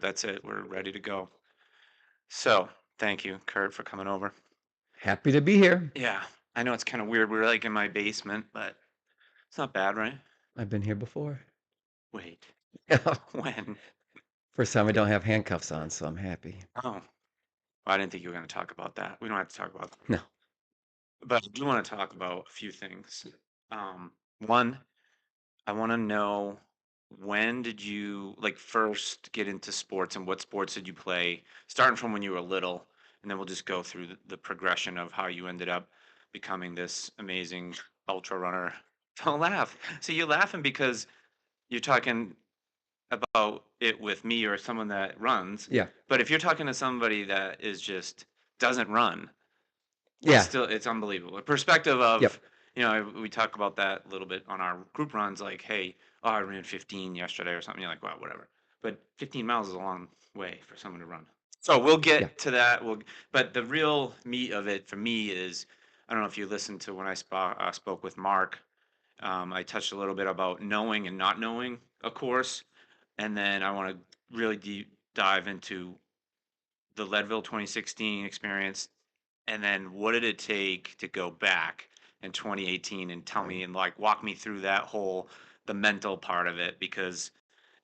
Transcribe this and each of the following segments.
That's it. We're ready to go. So, thank you, Kurt, for coming over. Happy to be here. Yeah, I know it's kind of weird. We're like in my basement, but it's not bad, right? I've been here before. Wait, when? First time I don't have handcuffs on, so I'm happy. Oh, well, I didn't think you were going to talk about that. We don't have to talk about that. No. But I do want to talk about a few things. One, I want to know when did you like first get into sports and what sports did you play, starting from when you were little, and then we'll just go through the progression of how you ended up becoming this amazing ultra runner. Don't laugh. See, you're laughing because you're talking about it with me or someone that runs. Yeah. But if you're talking to somebody that is just doesn't run, it's Yeah. still it's unbelievable. A perspective Yep. of, we talk about that a little bit on our group runs, like, hey, oh, I ran 15 yesterday or something. You're like, well, whatever. But 15 miles is a long way for someone to run. So we'll Yeah. get to that. But the real meat of it for me is, I don't know if you listened to when I spoke with Mark. I touched a little bit about knowing and not knowing, of course, and then I want to really deep dive into the Leadville 2016 experience, and then what did it take to go back in 2018 and tell me and like walk me through that whole the mental part of it because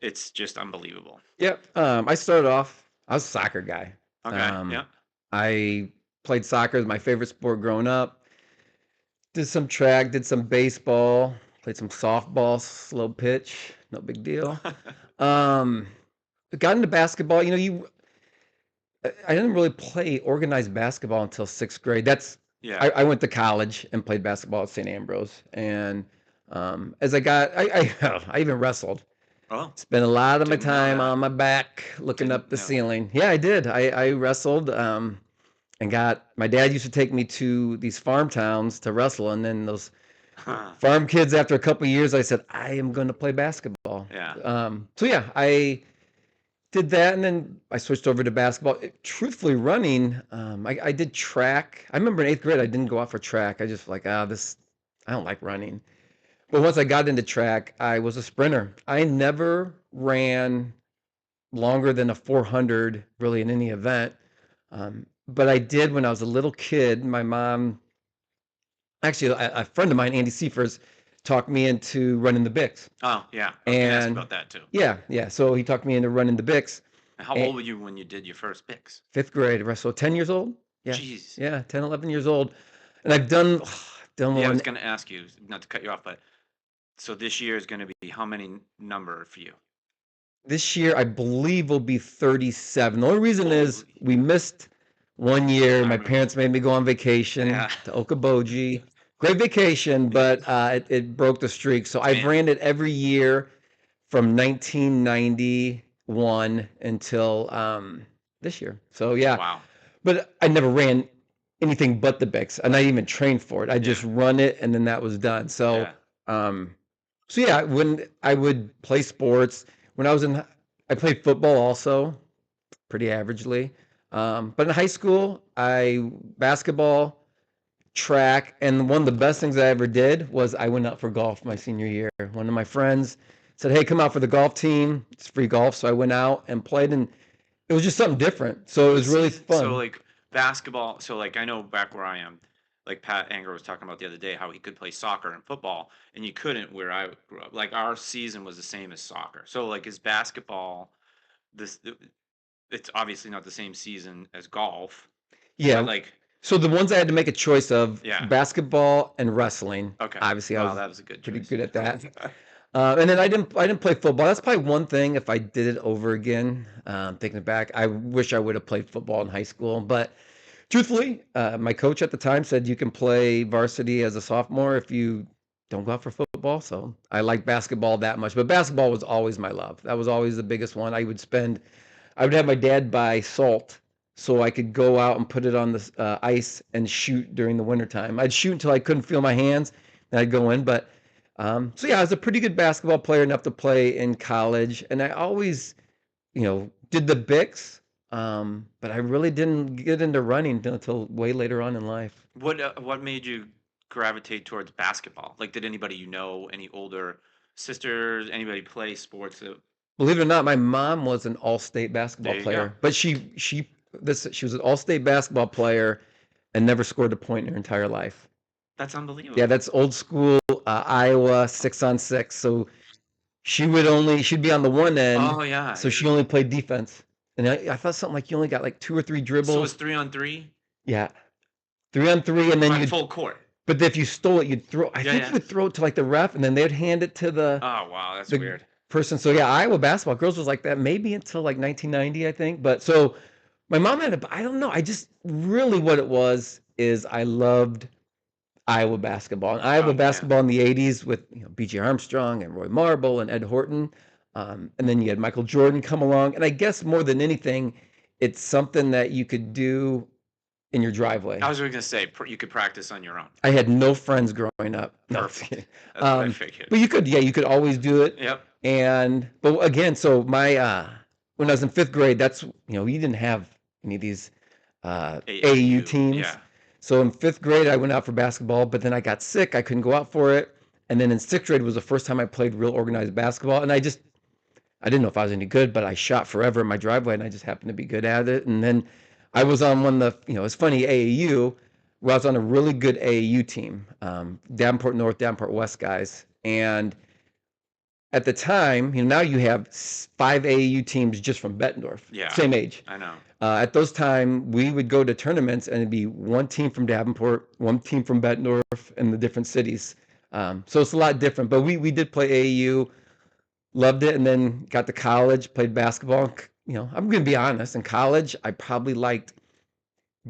it's just unbelievable. Yep. I started off, I was a soccer guy. Okay. Um, Yeah. I played soccer, as my favorite sport growing up. Did some track, did some baseball, played some softball, slow pitch, no big deal. Um, got into basketball. I didn't really play organized basketball until sixth grade. Yeah. I went to college and played basketball at St. Ambrose. And as I got, I even wrestled. Oh, Spent a lot of my didn't know time that. on my back looking Didn't up the know that. ceiling. Yeah, I did. I wrestled and my dad used to take me to these farm towns to wrestle. And then those farm kids, after a couple of years, I said, I am going to play basketball. Yeah. So yeah, I did that, and then I switched over to basketball. Truthfully, running, I did track. I remember in eighth grade, I didn't go out for track. I just like, I don't like running. But once I got into track, I was a sprinter. I never ran longer than a 400 really in any event. But I did when I was a little kid. My mom, actually, a friend of mine, Andy Seifers, talked me into running the Bix. Oh, yeah. I was gonna ask you And about that too. yeah, yeah. So he talked me into running the Bix. How old were you when you did your first picks? Fifth grade, so 10 years old? Yeah, Jeez. yeah, 10, 11 years old. And I've done Yeah, I was one gonna ask you, not to cut you off, but so this year is gonna be how many number for you? this year, I believe will be 37. The only reason is Holy, we missed one year. I My remember. parents made me go on vacation Yeah. to Okoboji. Great vacation, but it broke the streak. So I've Man. ran it every year from 1991 until this year. So yeah, Wow. but I never ran anything but the Bix, and I didn't even train for it. I Yeah. just run it, and then that was done. So, Yeah. um, so yeah, when I would play sports, when I was in, I played football also, pretty averagely. But in high school, I basketball, track, and one of the best things I ever did was I went out for golf my senior year. One of my friends said, "Hey, come out for the golf team. It's free golf." So I went out and played, and it was just something different. So it But was really see, so fun. like basketball, so like I know back where I am, like Pat Anger was talking about the other day, how he could play soccer and football, and you couldn't where I grew up. Like our season was the same as soccer. So like is basketball this? It's obviously not the same season as golf, but Yeah. like, So the ones I had to make a choice of, yeah, basketball and wrestling. okay. Obviously, I Wow, was that was a good pretty choice. good at that. And then I didn't play football. That's probably one thing. If I did it over again, thinking back, I wish I would have played football in high school. But truthfully, my coach at the time said you can play varsity as a sophomore if you don't go out for football. So I like basketball that much. But basketball was always my love. That was always the biggest one. I would have my dad buy salt so I could go out and put it on the ice and shoot during the wintertime. I'd shoot until I couldn't feel my hands, and I'd go in. But so yeah, I was a pretty good basketball player enough to play in college, and I always, did the Bix, but I really didn't get into running until way later on in life. What made you gravitate towards basketball? Like, did anybody any older sisters, anybody play sports that Believe it or not, my mom was an all-state basketball There you go. player, but she was an all-state basketball player and never scored a point in her entire life. That's Yeah, unbelievable. that's old school Iowa 6-on-6. So she'd be on the one end, Oh, yeah, so she only played defense. And I thought something like you only got like 2 or 3 so it's dribbles. 3-on-3? Yeah, 3-on-3, and then Right, you'd. full court. But if you stole it, you'd throw. I Yeah, think you yeah. would throw it to like the ref, and then they'd hand it to Oh, wow, that's the weird. person. So yeah, Iowa basketball girls was like that maybe until like 1990, I think. But so my mom had a. I don't know. I just really what it was is I loved Iowa basketball. And Iowa Oh, yeah. basketball in the 80s with B.J. Armstrong and Roy Marble and Ed Horton. And then you had Michael Jordan come along. And I guess more than anything, it's something that you could do in your I driveway. was gonna say, you could practice on your own. I had no friends growing up. No, I'm just Perfect. kidding. That's what I figured. But you could always do it. Yep. But again, so when I was in fifth grade, we didn't have any of these AAU AAU, teams. yeah. So in fifth grade, I went out for basketball, but then I got sick. I couldn't go out for it. And then in sixth grade was the first time I played real organized basketball. And I didn't know if I was any good, but I shot forever in my driveway and I just happened to be good at it. And then I was on one of it's funny, AAU, where I was on a really good AAU team, Davenport North, Davenport West guys. And at the time, now you have 5 AAU teams just from Bettendorf, Yeah, same age. I know. At those time, we would go to tournaments and it'd be one team from Davenport, one team from Bettendorf, and the different cities. So it's a lot different. But we did play AAU, loved it, and then got to college, played basketball. I'm going to be honest. In college, I probably liked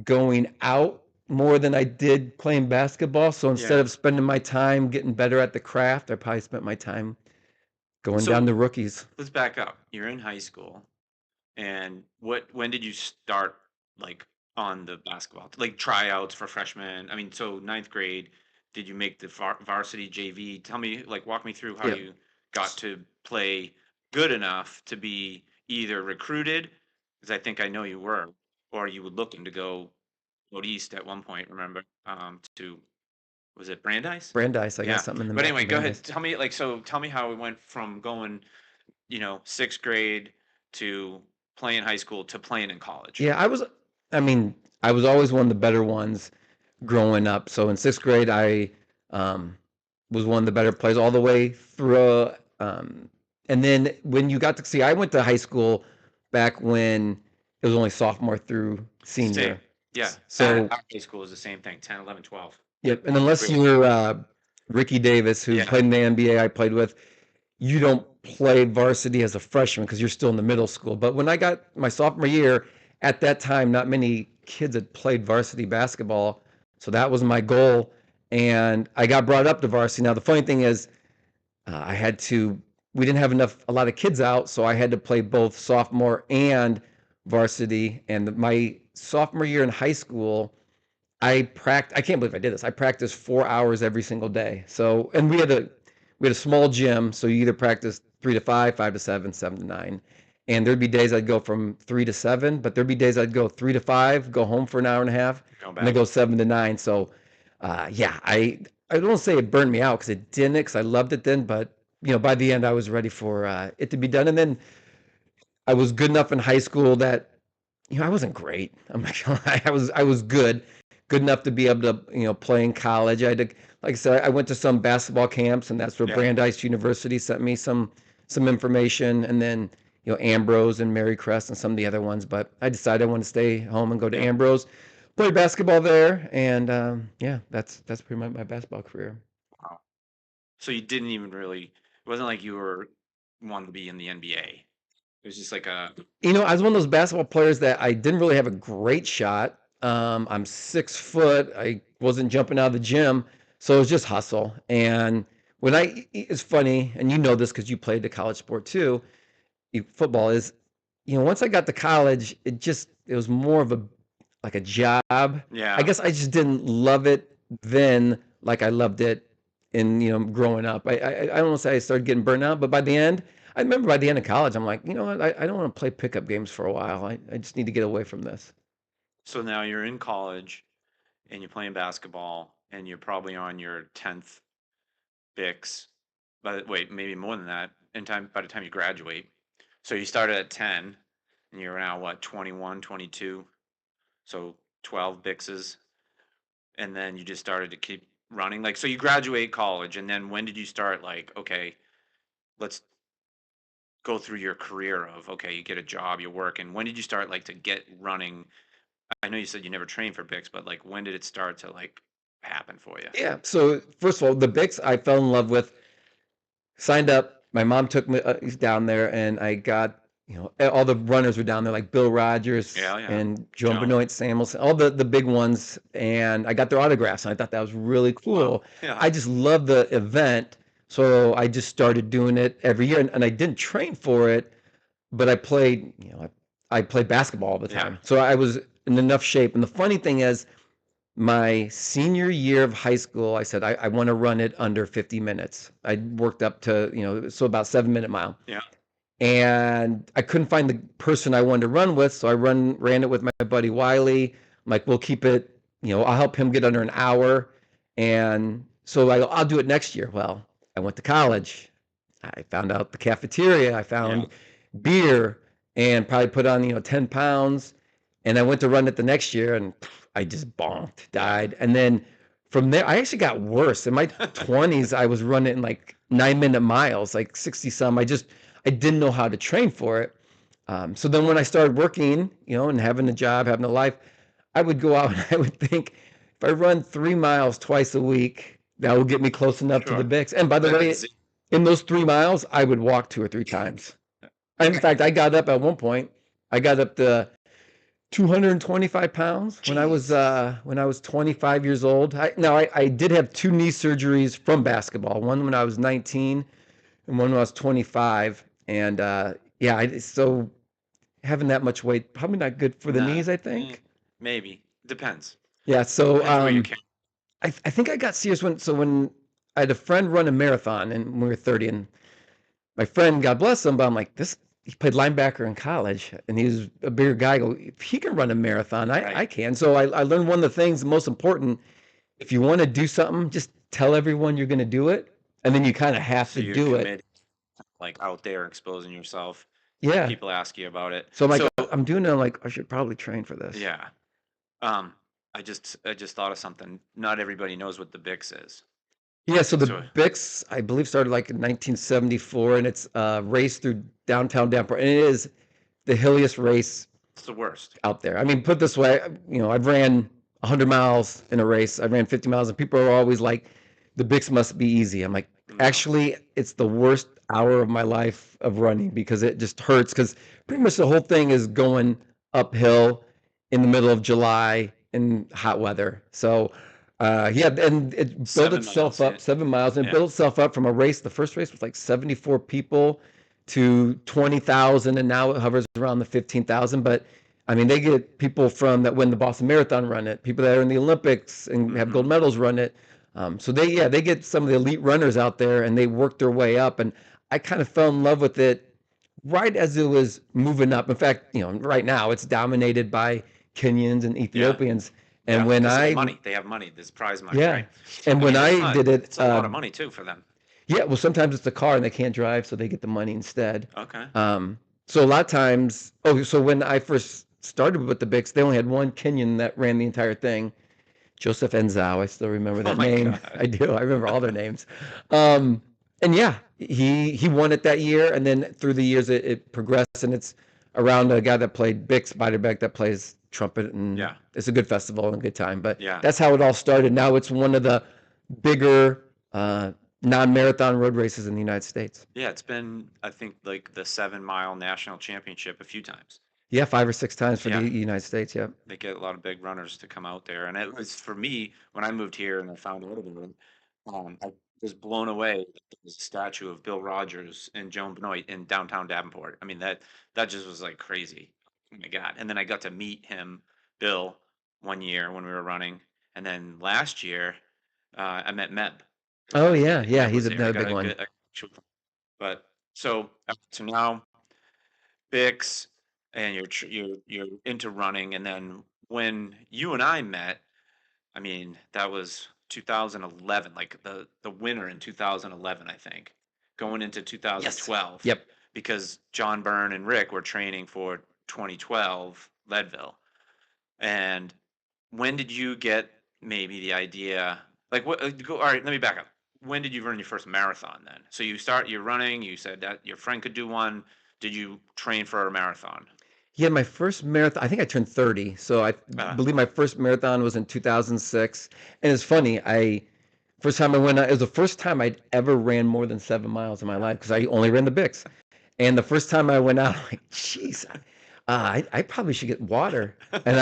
going out more than I did playing basketball. So instead Yeah. of spending my time getting better at the craft, I probably spent my time going down So to rookies. let's back up. You're in high school, and when did you start like on the basketball, like tryouts for freshmen? I mean, so ninth grade, did you make the varsity JV? Tell me, like, walk me through how Yeah. you got to play good enough to be either recruited, because I think I know you were, or you were looking to go out east at one point. Remember, to was it Brandeis? Brandeis, I got Yeah. something in But the anyway, go ahead. Brandeis. Tell me, like, so tell me how it went from going, sixth grade to playing high school to playing in college. Yeah, I mean, I was always one of the better ones growing up. So in sixth grade, I um, was one of the better players all the way through. And then when you got to see, I went to high school back when it was only sophomore through Same. senior. Yeah. At So, our high school is the same thing, 10, 11, 12. yep. And unless Great. you're Ricky Davis, who Yeah. played in the NBA, I played with, you don't play varsity as a freshman because you're still in the middle school. But when I got my sophomore year, at that time, not many kids had played varsity basketball. So that was my goal. And I got brought up to varsity. Now, the funny thing is, we didn't have a lot of kids out. So I had to play both sophomore and varsity. And my sophomore year in high school, I can't believe I did this. I practiced 4 hours every single day. So, and we had a small gym, so you either practice 3 to 5, 5 to 7, 7 to 9. And there'd be days I'd go from 3 to 7, but there'd be days I'd go 3 to 5, go home for an hour and a half, Go and then back. go 7 to 9. So, yeah, I don't say it burned me out because it didn't, because I loved it then. But by the end, I was ready for it to be done. And then I was good enough in high school that I wasn't great. I'm not gonna lie. I was good enough to be able to play in college. I had to, like I said, I went to some basketball camps, and that's where Yeah. Brandeis University sent me some information, and then Ambrose and Marycrest and some of the other ones. But I decided I wanted to stay home and go to Yeah. Ambrose, play basketball there, and yeah, that's pretty much my basketball career. Wow. So you didn't even really, it wasn't like you were wanting to be in the NBA. It was just like a, I was one of those basketball players that I didn't really have a great shot. I'm 6 foot. I wasn't jumping out of the gym, so it was just hustle. And it's funny, and you know this because you played the college sport too. Football is, once I got to college, it was more of like a job. I yeah. guess I just didn't love it then like I loved it in growing up. I don't want to say I started getting burnt out, but I remember by the end of college, I'm like, you know what, I don't want to play pickup games for a while. I just need to get away from this. So now you're in college and you're playing basketball and you're probably on your 10th Bix. But wait, maybe more than that by the time you graduate. So you started at 10 and you're now what, 21, 22? So 12 Bixes, and then you just started to keep running. Like, so you graduate college, and then when did you start like, okay, let's go through your career of, okay, you get a job, you work, and when did you start like to get running? I know you said you never trained for Bix, but like when did it start to like happen for you? Yeah. So first of all, the Bix I fell in love with. Signed up. My mom took me down there, and I got all the runners were down there, like Bill Rogers Yeah, yeah. and Joan Joan. Benoit Samuelson, all the big ones, and I got their autographs, and I thought that was really Wow. cool. Yeah. I just loved the event, so I just started doing it every year, and I didn't train for it, but I played, I played basketball all the Yeah. time, so I was in enough shape. And the funny thing is, my senior year of high school, I said, I want to run it under 50 minutes. I worked up to, so about 7 minute mile. Yeah. And I couldn't find the person I wanted to run with. So I ran it with my buddy Wiley. I'm like, we'll keep it, I'll help him get under an hour. And so I'll do it next year. Well, I went to college. I found out the cafeteria. I Yeah. found beer and probably put on, 10 pounds. And I went to run it the next year and I just bonked, Yeah. died. And then from there, I actually got worse. In my 20s, I was running like 9 minute miles, like 60 some. I didn't know how to train for it. So then when I started working, and having a job, having a life, I would go out and I would think if I run 3 miles twice a week, that will get me close enough to the Sure. Bix. And by the way, That's in those 3 miles, I would walk 2 or 3 times. In fact, I got up at one point. I got up to 225 pounds jeez. when I was 25 years old. I did have two knee surgeries from basketball. One when I was 19, and one when I was 25. And yeah, so having that much weight probably not good for the Nah. knees, I think. Maybe. Depends. Yeah, so Depends what you're carrying. I think I got serious when I had a friend run a marathon and when we were 30, and my friend, God bless him, but I'm like, this, he played linebacker in college and he was a bigger guy. I go, if he can run a marathon, I Right. can. So I learned one of the things, the most important, if you want to do something, just tell everyone you're going to do it. And then you kind of have So to you're do it. committed, like out there exposing yourself. Yeah. People ask you about it. So I'm like, So I'm doing it. I'm like, I should probably train for this. yeah. Um, I just thought of something. Not everybody knows what the Bix is. Yeah. So the So Bix, I believe, started like in 1974, and it's a race through downtown Denver. And it is the hilliest race it's the worst. out there. I mean, put this way, I've ran 100 miles in a race. I ran 50 miles, and people are always like, the Bix must be easy. I'm like, No. actually, it's the worst hour of my life of running because it just hurts. Because pretty much the whole thing is going uphill in the middle of July in hot weather. So, yeah, and it built 7 miles. itself Yeah. up 7 miles and it Yeah. built itself up from a race. The first race was like 74 people to 20,000, and now it hovers around the 15,000. But I mean, they get people from that win the Boston Marathon run it, people that are in the Olympics and have Mm-hmm. gold medals run it. So they get some of the elite runners out there, and they work their way up. And I kind of fell in love with it right as it was moving up. In fact, right now it's dominated by Kenyans and Yeah. Ethiopians. And Yeah. when Because of the I, money. They have money. There's prize money, yeah, right? and I when mean, I did it, it's a lot of money too for them. yeah, well, sometimes it's a car and they can't drive, so they get the money instead. Okay. So a lot of times, so when I first started with the Bix, they only had one Kenyan that ran the entire thing, Joseph Enzao. I still remember Oh that my name. God. I do. I remember all their names. Um, and yeah, he won it that year, and then through the years it progressed, and it's around a guy that played Bix Beiderbecke that plays trumpet, and Yeah. it's a good festival and a good time. But Yeah. that's how it all started. Now it's one of the bigger non-marathon road races in the United States. Yeah. It's been, I think, like the 7 mile national championship a few times. Yeah, 5 or 6 times for the Yeah. United States. Yep. They get a lot of big runners to come out there. And it was for me when I moved here and I found out about it, I was blown away that there was a statue of Bill Rogers and Joan Benoit in downtown Davenport. I mean, that just was like crazy. Oh my God. And then I got to meet him, Bill, one year when we were running. And then last year, I met Meb. Oh yeah, yeah. Meb He's was there. I another got big one. but so now Bix, and you're into running, and then when you and I met, I mean, that was 2011, like the winter in 2011, I think, going into Yes. 2012. Yep. because John Byrne and Rick were training for 2012 Leadville. And when did you get maybe the idea? Like, what? All right, let me back up. When did you run your first marathon then? So you're running. You said that your friend could do one. Did you train for a marathon? Yeah, my first marathon, I think I turned 30. So I Uh, believe my first marathon was in 2006. And it's funny, first time I went out, it was the first time I'd ever ran more than 7 miles in my life because I only ran the Bix. And the first time I went out, I'm like, jeez, I probably should get water. And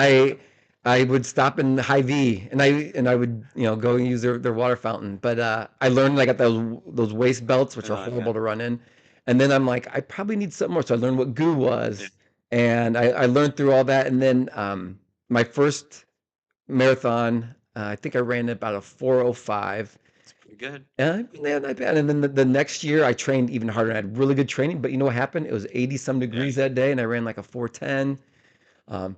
I would stop in Hy-Vee and I would, go and use their water fountain. But I learned I got those waist belts, which are yeah, horrible to run in. And then I'm like, I probably need something more. So I learned what goo yeah, was. And I learned through all that. And then my first marathon, I think I ran about a 4:05. it's pretty good. Yeah, not bad. And then the next year, I trained even harder. I had really good training, but you know what happened? It was 80 some Yeah, degrees that day, and I ran like a 4:10. And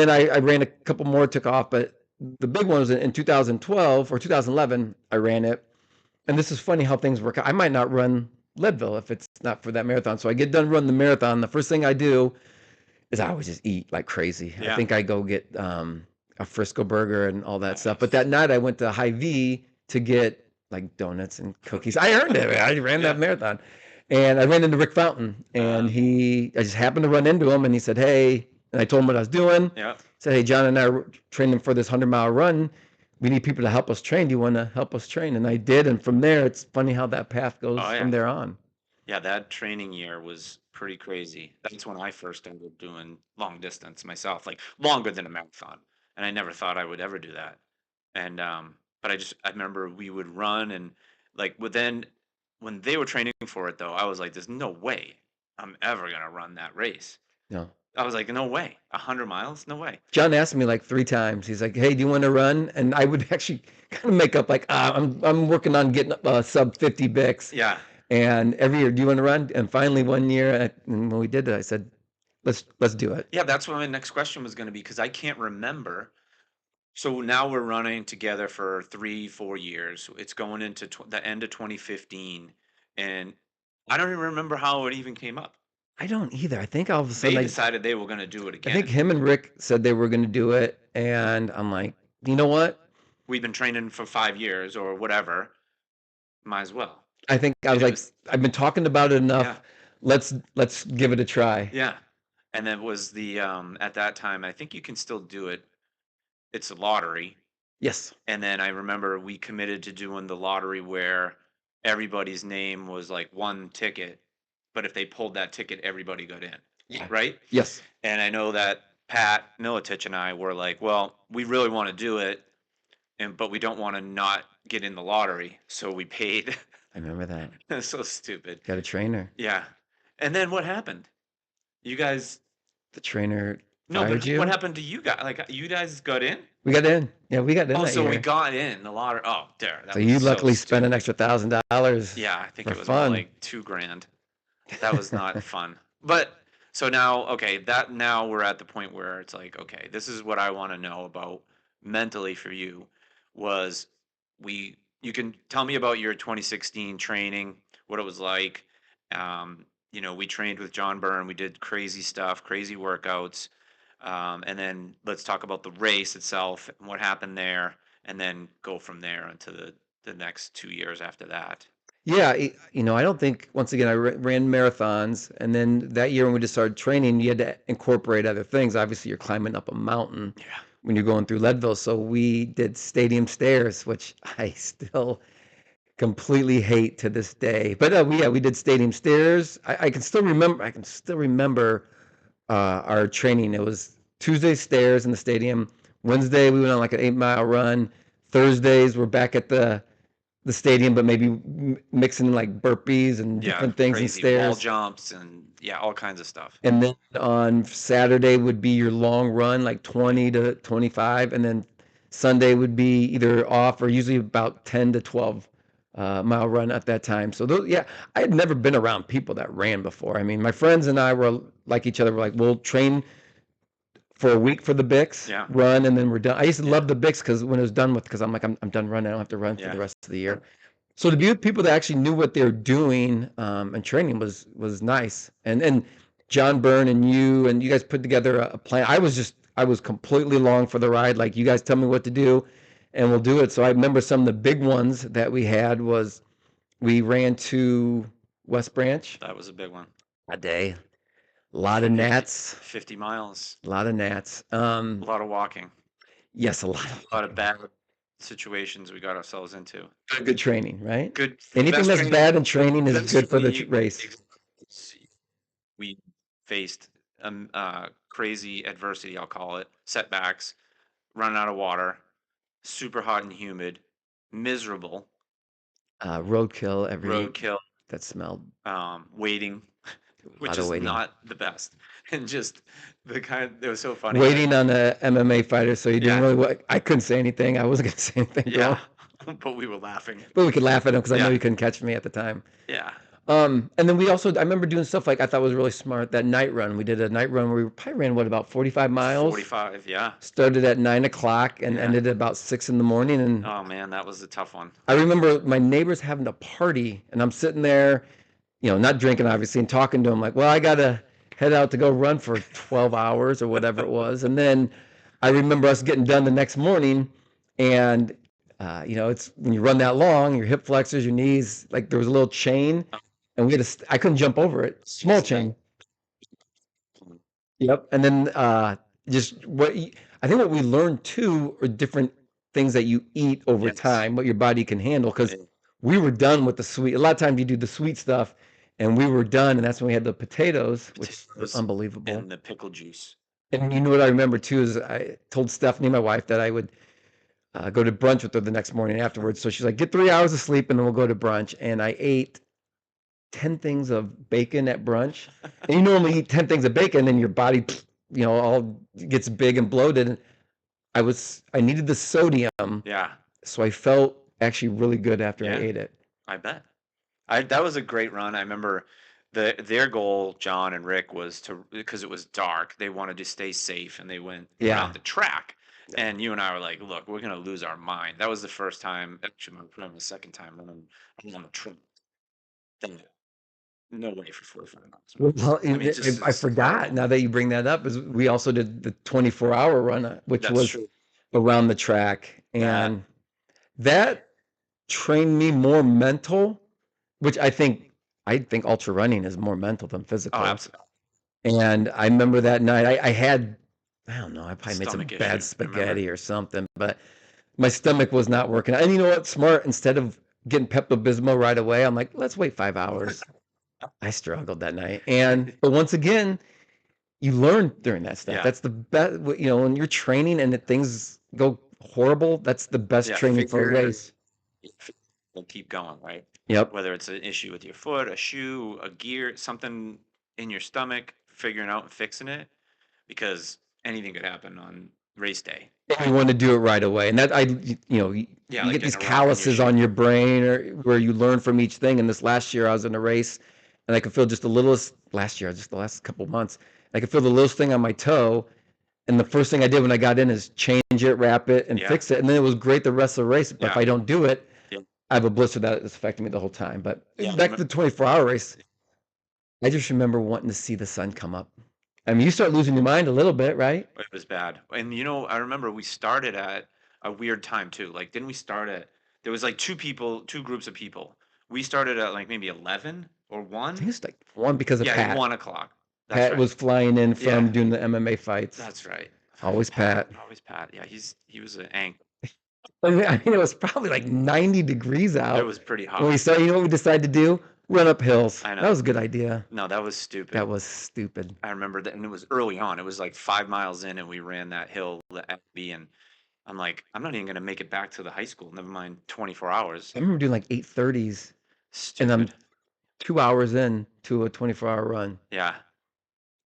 then I ran a couple more, took off. But the big one was in 2012 or 2011. I ran it, and this is funny how things work out. I might not run Leadville if it's not for that marathon. So I get done running the marathon. The first thing I do is I always just eat like crazy. I yeah. think I go get a Frisco burger and all that stuff. But Nice. that night I went to Hy-Vee to get like donuts and cookies. I earned it. I ran that Yeah. marathon. And I ran into Rick Fountain and I just happened to run into him and he said, hey, and I told him what I was doing. Yeah. He said, hey, John and I are training for this 100-mile run. We need people to help us train. Do you want to help us train? And I did. And from there, it's funny how that path goes Oh from yeah. there on. Yeah, that training year was pretty crazy. That's when I first started doing long distance myself, like longer than a marathon. And I never thought I would ever do that. And but I remember we would run and like then when they were training for it though, I was like, there's no way I'm ever gonna run that race. No. I was like, no way. 100 miles? No way. John asked me like 3 times. He's like, "Hey, do you want to run?" And I would actually kind of make up like, I'm working on getting sub 50 Bix." Yeah. And every year, "Do you want to run?" And finally, one year, and when we did it, I said, "Let's do it." Yeah, that's what my next question was gonna be because I can't remember. So now we're running together for 3, 4 years. It's going into the end of 2015, and I don't even remember how it even came up. I don't either. I think all of a They sudden, decided they were going to do it I think again. him and Rick said they were going to do it, and I'm like, you know what? We've been training for 5 years or whatever. Might as well. I think I And was it like, was, I've been talking about it yeah, enough. Let's give it a try. yeah. And then was at that time, I think you can still do it. It's a lottery. Yes. And then I remember we committed to doing the lottery where everybody's name was like one ticket, but if they pulled that ticket, everybody got in, Yeah. right? Yes. And I know that Pat Militich and I were like, well, we really want to do it, and but we don't want to not get in the lottery, so we paid. I remember that. That's so stupid. Got a trainer. Yeah. And then what happened? You guys The trainer no, but fired what you. happened to you guys? Like you guys got in? We got in. Yeah, we got in Oh, that so we year. got in the lottery. Oh, there. So That was you so luckily spent an stupid. extra $1,000 Yeah, I think for it was more fun. like 2 grand. That was not fun. But so now, okay, that now we're at the point where it's like, okay, this is what I want to know about mentally for you was you can tell me about your 2016 training, what it was like. We trained with John Byrne, we did crazy stuff, crazy workouts. And then let's talk about the race itself and what happened there, and then go from there into the next 2 years after that. Yeah, I don't think once again I ran marathons, and then that year when we just started training, you had to incorporate other things. Obviously, you're climbing up a mountain Yeah. when you're going through Leadville, so we did stadium stairs, which I still completely hate to this day. But we did stadium stairs. I can still remember. I can still remember our training. It was Tuesday stairs in the stadium. Wednesday we went on like an 8 mile run. Thursdays we're back at the stadium, but maybe mixing like burpees and Yeah, different things and crazy wall stairs. jumps and yeah, all kinds of stuff. And then on Saturday would be your long run, like 20 to 25. And then Sunday would be either off or usually about 10 to 12 mile run at that time. So those, yeah, I had never been around people that ran before. I mean, my friends and I were like each other. We're like, we'll train for a week for the Bix, Yeah, run, and then we're done. I used to yeah, love the Bix because when it was done with, because I'm like, I'm done running. I don't have to run for yeah. the rest of the year. So to be with people that actually knew what they were doing and training was nice. And John Byrne and you guys put together a plan. I was completely along for the ride. Like, you guys tell me what to do, and we'll do it. So I remember some of the big ones that we had was we ran to West Branch That was a big one. a day. A lot of 50, gnats. 50 miles. A lot of gnats. A lot of walking. Yes, a lot of A lot of bad situations we got ourselves into. good training, right? Good, Anything best that's training. bad in training is Best good for the training race. we faced crazy adversity, I'll call it, setbacks, running out of water, super hot and humid, miserable, Roadkill every roadkill, that smelled waiting, a lot which of is waiting. not the best. And just it was so funny. Waiting on a MMA fighter, so you didn't Yeah, really I couldn't say anything. I wasn't gonna say anything to him, yeah, but we were laughing. but we could laugh at him because I know Yeah, he couldn't catch me at the time. yeah, And then I remember doing stuff like I thought was really smart. That night run, we did a night run where we probably ran about 45 miles. 45. Yeah, Started at 9 o'clock and yeah. ended at about 6 in the morning. And Oh man, that was a tough one. I remember my neighbors having a party, and I'm sitting there, not drinking obviously, and talking to them like, well, I gotta head out to go run for 12 hours or whatever it was. And then I remember us getting done the next morning, and it's when you run that long, your hip flexors, your knees, like there was a little chain, and I couldn't jump over it. Small chain. Yep. And then just I think what we learned too are different things that you eat over Yes. time, what your body can handle. Because Yeah. we were done with the sweet. A lot of times you do the sweet stuff, and we were done, and that's when we had the potatoes, which were Potatoes unbelievable. and the pickle juice. And you know what I remember too is I told Stephanie, my wife, that I would go to brunch with her the next morning afterwards. So she's like, "Get 3 hours of sleep, and then we'll go to brunch." And I ate 10 things of bacon at brunch. And you normally eat 10 things of bacon and your body, all gets big and bloated. And I needed the sodium, Yeah. so I felt actually really good after I Yeah. ate it. I bet. That was a great run. I remember their goal, John and Rick, was because it was dark. They wanted to stay safe, and they went Yeah. around the track. And you and I were like, "Look, we're gonna lose our mind." That was the first time. Actually, the second time running on the trip. No way for 45 miles. Well, I mean, just I it's forgot horrible. now that you bring that up is we also did the 24-hour run, which That's was true. around the track. That And that trained me more mental, which I think ultra running is more mental than oh, physical. absolutely. And I remember that night I had, I don't know, I probably made some Stomach bad issue. I remember. spaghetti or something, but my stomach was not working. And you know what? Smart. Instead of getting Pepto-Bismol right away, I'm like, let's wait 5 hours. I struggled that night. But once again, you learn during that stuff. Yeah. That's the best, when you're training and things go horrible, that's the best Yeah. training for a race. And keep going, right? Yep. Whether it's an issue with your foot, a shoe, a gear, something in your stomach, figuring out and fixing it, because anything could happen on race day. And you want to do it right away. And that you Yeah, like get these getting a rock in your calluses shoe. on your brain or where you learn from each thing. And this last year I was in a race and I could feel just the littlest last year, just the last couple of months, I could feel the littlest thing on my toe. And the first thing I did when I got in is change it, wrap it, and Yeah. fix it. And then it was great the rest of the race. But if Yeah. I don't do it, Yeah. I have a blister that is affecting me the whole time. But Yeah. back to the 24-hour race, I just remember wanting to see the sun come up. I mean, you start losing your mind a little bit, right? It was bad. And I remember we started at a weird time too. Like, didn't we start at, there was like two groups of people. We started at like maybe 11 or I think 1. it's like one because of Yeah, Pat. 1 o'clock. That's Pat right. was flying in Yeah. from doing the MMA fights. That's right. Always Pat. Always Pat. Yeah, he was an anchor. I mean, it was probably like 90 degrees out. It was pretty When we hot. started, you know what we decided to do? Run up hills. I know. That was a good idea. No, that was stupid. That was stupid. I remember that, and it was early on. It was like 5 miles in, and we ran that hill, the FB, and I'm like, I'm not even gonna make it back to the high school. Never mind 24 hours. I remember doing like 8:30s, and I'm Stupid. 2 hours in to a 24-hour run. Yeah,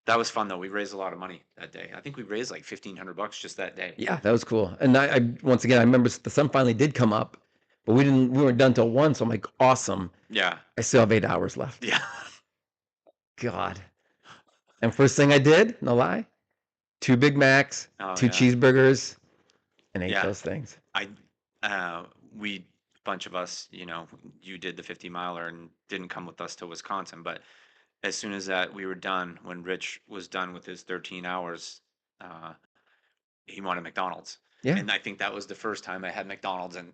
that was fun though. We raised a lot of money that day. I think we raised like $1,500 just that day. Yeah, that was cool. And I once again, I remember the sun finally did come up, but we weren't done till 1, so I'm like, awesome. Yeah. I still have 8 hours left. Yeah. God. And first thing I did, no lie, 2 Big Macs, Oh, 2 yeah. cheeseburgers, and ate Yeah. those things. We bunch of us, you did the 50 miler and didn't come with us to Wisconsin. But as soon as that we were done, when Rich was done with his 13 hours, uh, he wanted McDonald's. Yeah. And I think that was the first time I had McDonald's in,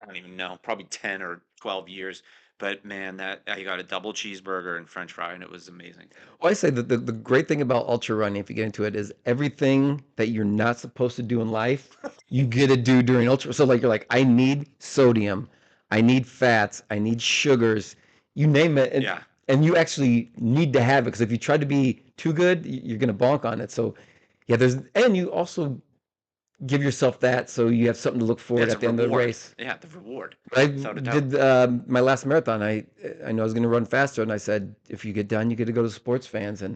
I don't even know, probably 10 or 12 years. But man, that I got a double cheeseburger and French fry, and it was amazing. Well, I say that the great thing about ultra running, if you get into it, is everything that you're not supposed to do in life, you get to do during ultra. So like you're like, I need sodium, I need fats, I need sugars, you name it, Yeah. and you actually need to have it because if you try to be too good, you're gonna bonk on it. So yeah, and you also give yourself that so you have something to look forward It's a at the end of the reward. race. Yeah, the reward, I without a doubt. did my last marathon. I know I was going to run faster, and I said, if you get done, you get to go to Sports Fans, and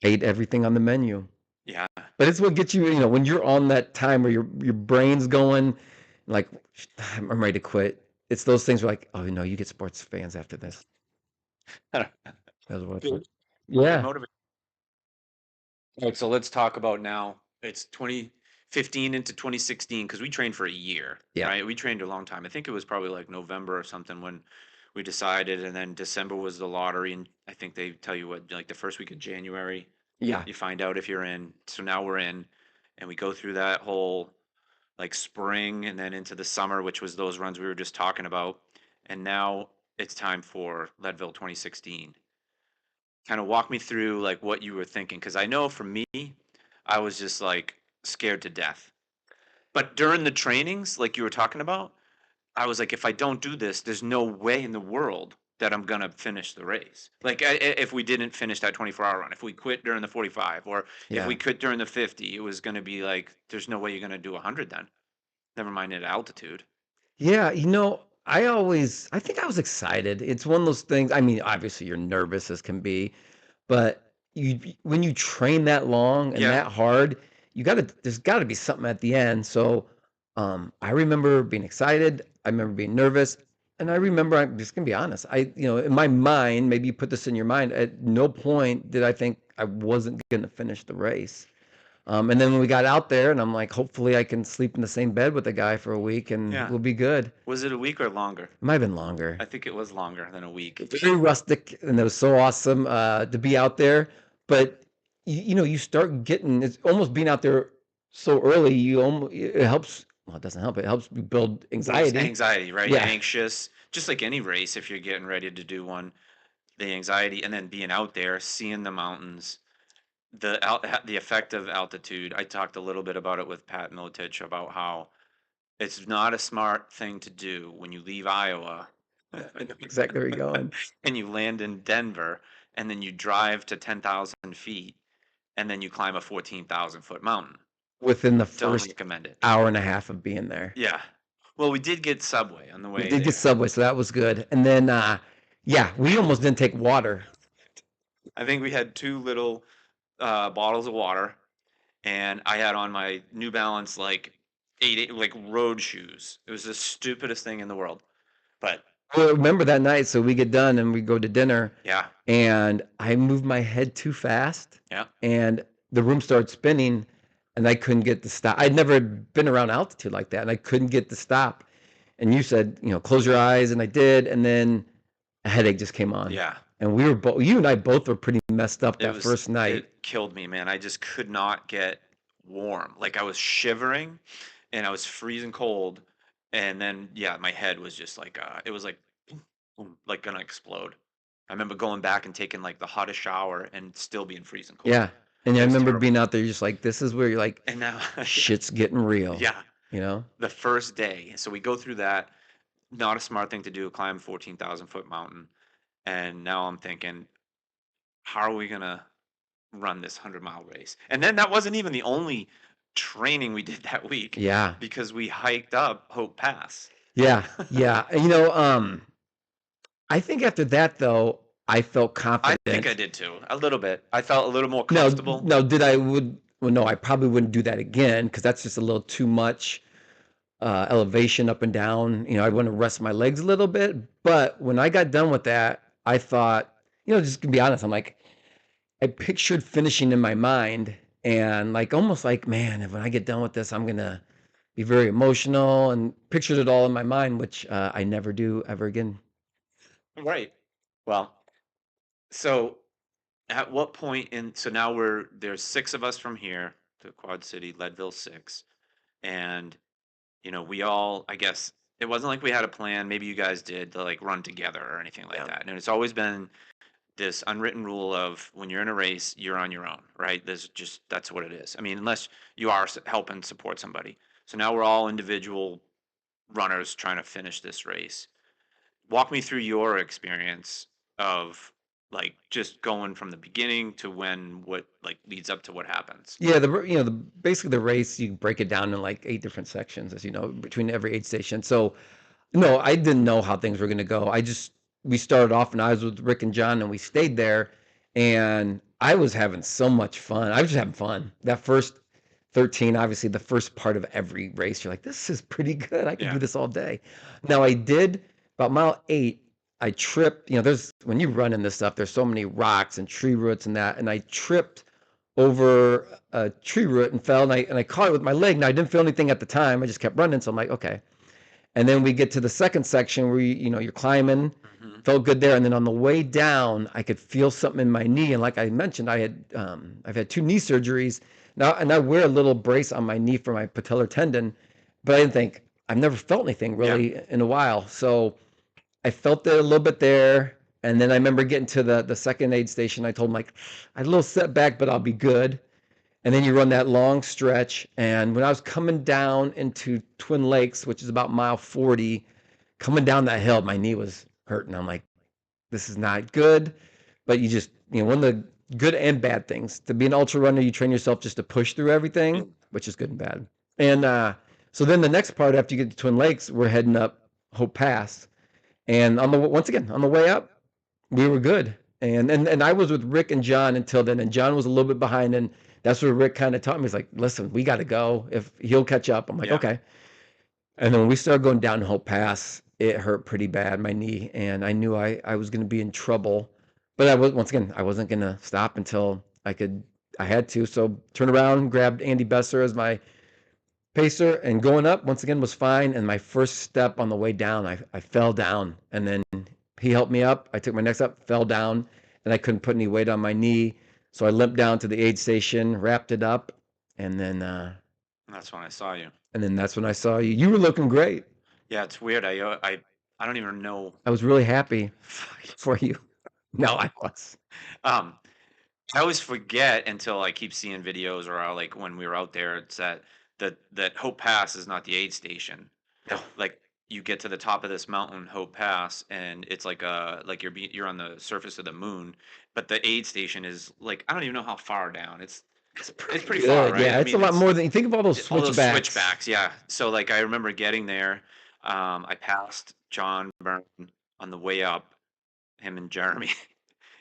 ate everything on the menu. Yeah. But it's what gets you, when you're on that time where your brain's going, like I'm ready to quit. It's those things where like, oh no, you get Sports Fans after this. That's what it's like. Good, good Yeah, motivation. All right, so let's talk about now. It's 2015 into 2016 because we trained for a year, yeah, right? We trained a long time. I think it was probably like November or something when we decided, and then December was the lottery, and I think they tell you what, like the first week of January, yeah. you find out if you're in. So now we're in, and we go through that whole like spring and then into the summer, which was those runs we were just talking about. And now it's time for Leadville 2016. Kind of walk me through like what you were thinking, because I know for me, I was just like scared to death. But during the trainings, like you were talking about, I was like, if I don't do this, there's no way in the world that I'm gonna finish the race. Like if we didn't finish that 24-hour run, if we quit during the 45, or if Yeah. we quit during the 50, it was gonna be like, there's no way you're gonna do 100 then. Never mind at altitude. Yeah, I think I was excited. It's one of those things. I mean, obviously you're nervous as can be, but when you train that long and Yeah, that hard, there's gotta be something at the end. So, I remember being excited. I remember being nervous, and I remember, I'm just gonna be honest. In my mind, maybe you put this in your mind. At no point did I think I wasn't gonna finish the race. And then when we got out there, and I'm like, hopefully I can sleep in the same bed with the guy for a week, and yeah. we'll be good. Was it a week or longer? It might have been longer. I think it was longer than a week. Very rustic, and it was so awesome to be out there. But you start getting it's almost being out there so early. It helps. Well, it doesn't help. It helps build Builds anxiety. anxiety, right? Yeah, Anxious, just like any race, if you're getting ready to do one, the anxiety, and then being out there, seeing the mountains, the effect of altitude. I talked a little bit about it with Pat Militich about how it's not a smart thing to do when you leave Iowa I know exactly where you're going. and you land in Denver, and then you drive to 10,000 feet, and then you climb a 14,000-foot mountain. Within the Don't first recommend it. hour and a half of being there, Yeah. Well, we did get Subway on the we way did get there. Subway, so that was good. And then, yeah, we almost didn't take water. I think we had two little bottles of water, and I had on my New Balance like like road shoes. It was the stupidest thing in the world. But Well, remember that night, so we get done and we go to dinner, yeah, and I moved my head too fast, yeah, and the room started spinning, and I couldn't get to stop. I'd never been around altitude like that, and I couldn't get to stop. And you said, close your eyes, and I did, and then a headache just came on. yeah. And you and I both were pretty messed up that first night. It killed me, man. I just could not get warm. Like I was shivering and I was freezing cold. And then yeah, my head was just like it was like boom, boom, like gonna explode. I remember going back and taking like the hottest shower and still being freezing cold. Yeah. And It I was remember terrible. being out there, you're just like, this is where you're like, And now shit's getting real, yeah, you know? the first day. So we go through that. Not a smart thing to do, climb 14,000-foot mountain. And now I'm thinking, how are we gonna run this 100-mile race? And then that wasn't even the only training we did that week Yeah. because we hiked up Hope Pass. Yeah. Yeah. And, I think after that, though, I felt I think I confident. did too, a little bit. I felt a little more No, comfortable. no, well, no, I probably wouldn't do that again because that's just a little too much elevation up and down. I want to rest my legs a little bit. But when I got done with that, I thought, just to be honest, I'm like, I pictured finishing in my mind and like almost like, man, if when I get done with this, I'm gonna be very emotional, and pictured it all in my mind, which I never do ever again. Right. Well, so at what point so now there's 6 of us from here to Quad City, Leadville 6, and, we all, I guess it wasn't like we had a plan, maybe you guys did, to, like, run together or anything like Yeah. that, and it's always been this unwritten rule of when you're in a race, you're on your own, right? That's what it is. I mean, unless you are helping support somebody. So now we're all individual runners trying to finish this race. Walk me through your experience of like just going from the beginning to what like leads up to what happens. Yeah, basically the race, you break it down in like 8 different sections, as you know, between every aid station. So no, I didn't know how things were gonna go. We started off and I was with Rick and John and we stayed there, and I was having so much fun. I was just having fun. That first 13, obviously the first part of every race, you're like, this is pretty good. I could Yeah. do this all day. Now I did about mile 8, I tripped, there's when you run in this stuff, there's so many rocks and tree roots and that, and I tripped over a tree root and fell, and I caught it with my leg. Now I didn't feel anything at the time. I just kept running, so I'm like, okay. And then we get to the second section where you're climbing, Hmm. felt good there, and then on the way down, I could feel something in my knee. And like I mentioned, I've had 2 knee surgeries now, and I wear a little brace on my knee for my patellar tendon, but I didn't think I've never felt anything Yeah. really in a while. So I felt it a little bit there, and then I remember getting to the second aid station. I told him, like, I had a little setback, but I'll be good. And then you run that long stretch. And when I was coming down into Twin Lakes, which is about mile 40, coming down that hill, my knee was hurting. I'm like, this is not good. But one of the good and bad things to be an ultra runner, you train yourself just to push through Yeah. everything, which is good and bad. And so then the next part, after you get to Twin Lakes, we're heading up Hope Pass. And once again, on the way up, we were good. And I was with Rick and John until then, and John was a little bit behind, and that's where Rick kind of taught me. He's like, listen, we got to go. If he'll catch up, I'm like, Yeah. okay. And then when we started going down Hope Pass, it hurt pretty bad, my knee, and I knew I was going to be in trouble. But once again, I wasn't going to stop until I had to. So turned around, grabbed Andy Besser as my pacer, and going up once again was fine. And my first step on the way down, I fell down, and then he helped me up. I took my next up, fell down, and I couldn't put any weight on my knee. So I limped down to the aid station, wrapped it up, and then That's when I saw you. that's when I saw you. You were looking great. Yeah, it's weird. I don't even know. I was really happy for you. No, I was. um I always forget until I keep seeing videos or like when we were out there, it's that Hope Pass is not the aid station. No. Like you get to the top of this mountain, Hope Pass, and it's like you're on the surface of the moon, but the aid station is like I don't even know how far down. It's pretty far, Good. right? Yeah, I it's a mean, lot more than you think of all those all those switchbacks. switchbacks, yeah. So like I remember getting there. I passed John Byrne on the way up, him and Jeremy.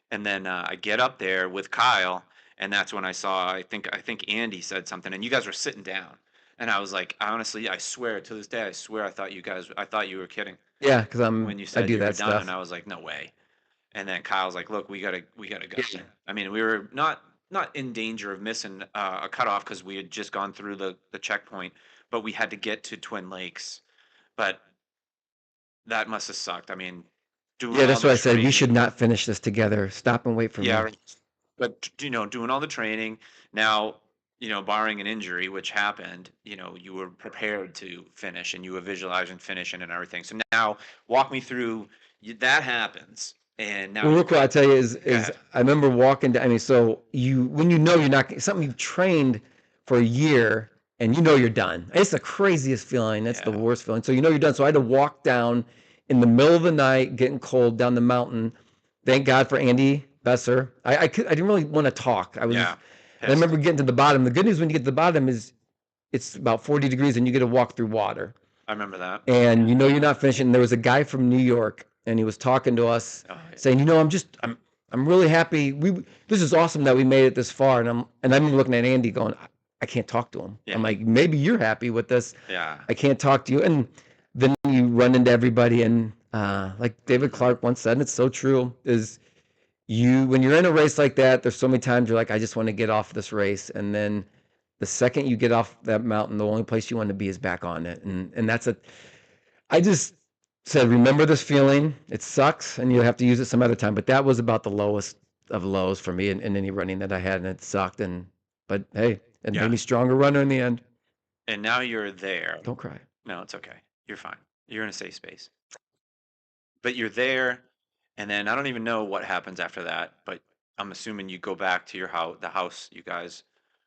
And then I get up there with Kyle, and that's when I saw. I think Andy said something, and you guys were sitting down, and I was like, honestly, I swear to this day, I swear I thought you were kidding Yeah, because when you I said do you were that done, and stuff. I was like, no way. And then Kyle's like, look, we gotta go. Yeah. I mean, we were not in danger of missing a cutoff because we had just gone through the checkpoint, but we had to get to Twin Lakes. But that must have sucked. I mean, doing Yeah, all that's the what I said. We should training. not finish this together. Stop and wait for Yeah, me. right. But doing all the training now, barring an injury, which happened, you were prepared to finish and you were visualizing finishing and everything. So now, walk me through that happens, and now Well, you real quick, got. I'll tell you Go is ahead. I remember walking down. I mean, so when you know you're not something you've trained for a year and you know you're done. It's the craziest feeling. It's the Yeah, worst feeling. So you know you're done. So I had to walk down in the middle of the night, getting cold down the mountain. Thank God for Andy Besser. I didn't really want to talk. yeah, And I remember pissed. getting to the bottom. The good news when you get to the bottom is it's about 40 degrees and you get to walk through water. I remember that. And you know you're not finishing. There was a guy from New York, and he was talking to us, Oh, yeah. saying, I'm really happy. This is awesome that we made it this far." And I'm looking at Andy, going, I can't talk to him. I'm Yeah, like, maybe you're happy with this. yeah. I can't talk to you. And then you run into everybody, and like David Hmm. Clark once said, and it's so true, is when you're in a race like that, there's so many times you're like, I just want to get off this race, and then the second you get off that mountain, the only place you want to be is back on it. And I just said, remember this feeling. It sucks, and you'll have to use it some other time. But that was about the lowest of lows for me in any running that I had, and it sucked. But hey, it made me stronger runner in the end. And now you're there. Don't cry. No, it's okay. You're fine. You're in a safe space. But you're there, and then I don't even know what happens after that, but I'm assuming you go back to your house, the house you guys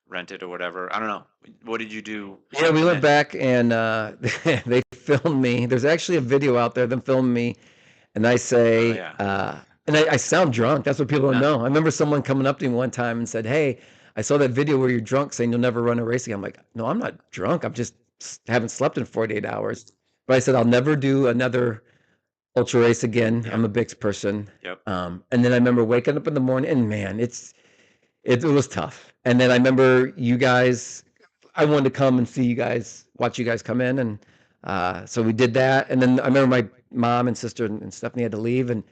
rented or whatever. I don't know. What did you do? Yeah, we went back and they filmed me. There's actually a video out there, them filming me, and I say, and I sound drunk. That's what people don't know. I remember someone coming up to me one time and said, "Hey, I saw that video where you're drunk saying you'll never run a race again." I'm like, "No, I'm not drunk. I'm just haven't slept in 48 hours." But I said, "I'll never do another ultra race again." Yep. I'm a big person. Yep. And then I remember waking up in the morning, and man, it was tough. And then I remember you guys. I wanted to come and see you guys, watch you guys come in, and so we did that. And then I remember my mom and sister and Stephanie had to leave, and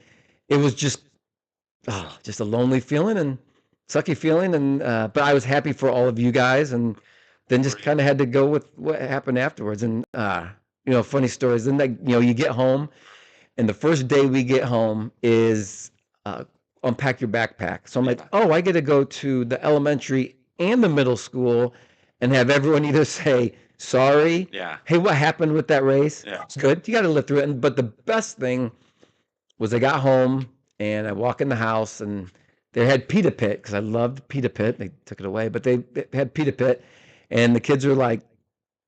it was just a lonely feeling and sucky feeling. And but I was happy for all of you guys, and then just kind of had to go with what happened afterwards. And funny stories. Then you get home, and the first day we get home is unpack your backpack. So I'm like, oh, I get to go to the elementary and the middle school and have everyone either say, sorry, hey, what happened with that race? It's good. You got to live through it. But the best thing was I got home and I walk in the house and they had pita pit because I loved pita pit. They took it away, but they had pita pit. And the kids were like,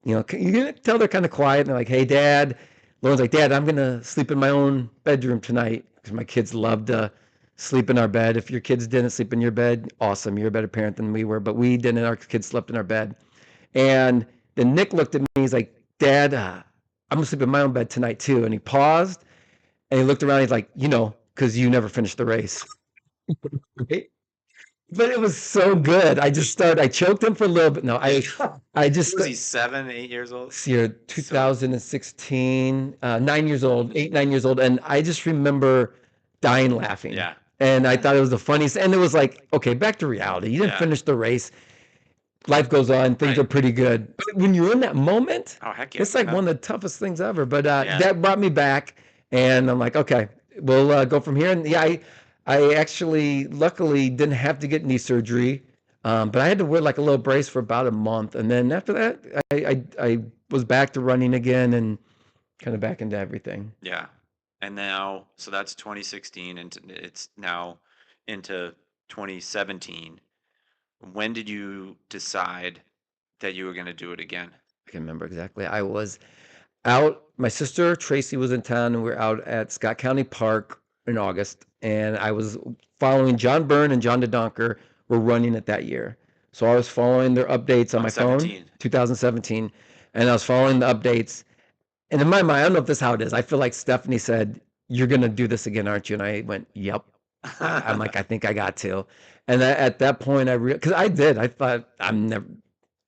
you can tell they're kind of quiet. And they're like, hey, Dad. Lauren's like, Dad, I'm going to sleep in my own bedroom tonight because my kids love to sleep in our bed. If your kids didn't sleep in your bed, awesome. You're a better parent than we were, but we didn't. Our kids slept in our bed. And then Nick looked at me. He's like, Dad, I'm going to sleep in my own bed tonight too. And he paused and he looked around. He's like, because you never finished the race. Right? But it was so good. I choked him for a little bit. No, I just. Was he 7, 8 years old? Year 2016, 9 years old, 9 years old. And I just remember dying laughing. Yeah. And I thought it was the funniest. And it was like, okay, back to reality. You didn't finish the race. Life goes on. Things are pretty good. But when you're in that moment, it's like one of the toughest things ever. But that brought me back. And I'm like, okay, we'll go from here. And I actually, luckily, didn't have to get knee surgery. But I had to wear like a little brace for about a month. And then after that, I was back to running again and kind of back into everything. Yeah. And now, so that's 2016 and it's now into 2017. When did you decide that you were going to do it again? I can remember exactly. I was out, my sister Tracy was in town and we were out at Scott County Park in August. And I was following John Byrne and John DeDonker were running it that year. So I was following their updates on my phone, 2017, and I was following the updates. And in my mind, I don't know if this is how it is. I feel like Stephanie said, you're going to do this again, aren't you? And I went, yep. I'm like, I think I got to. And at that point, because I did. I thought, I'm never,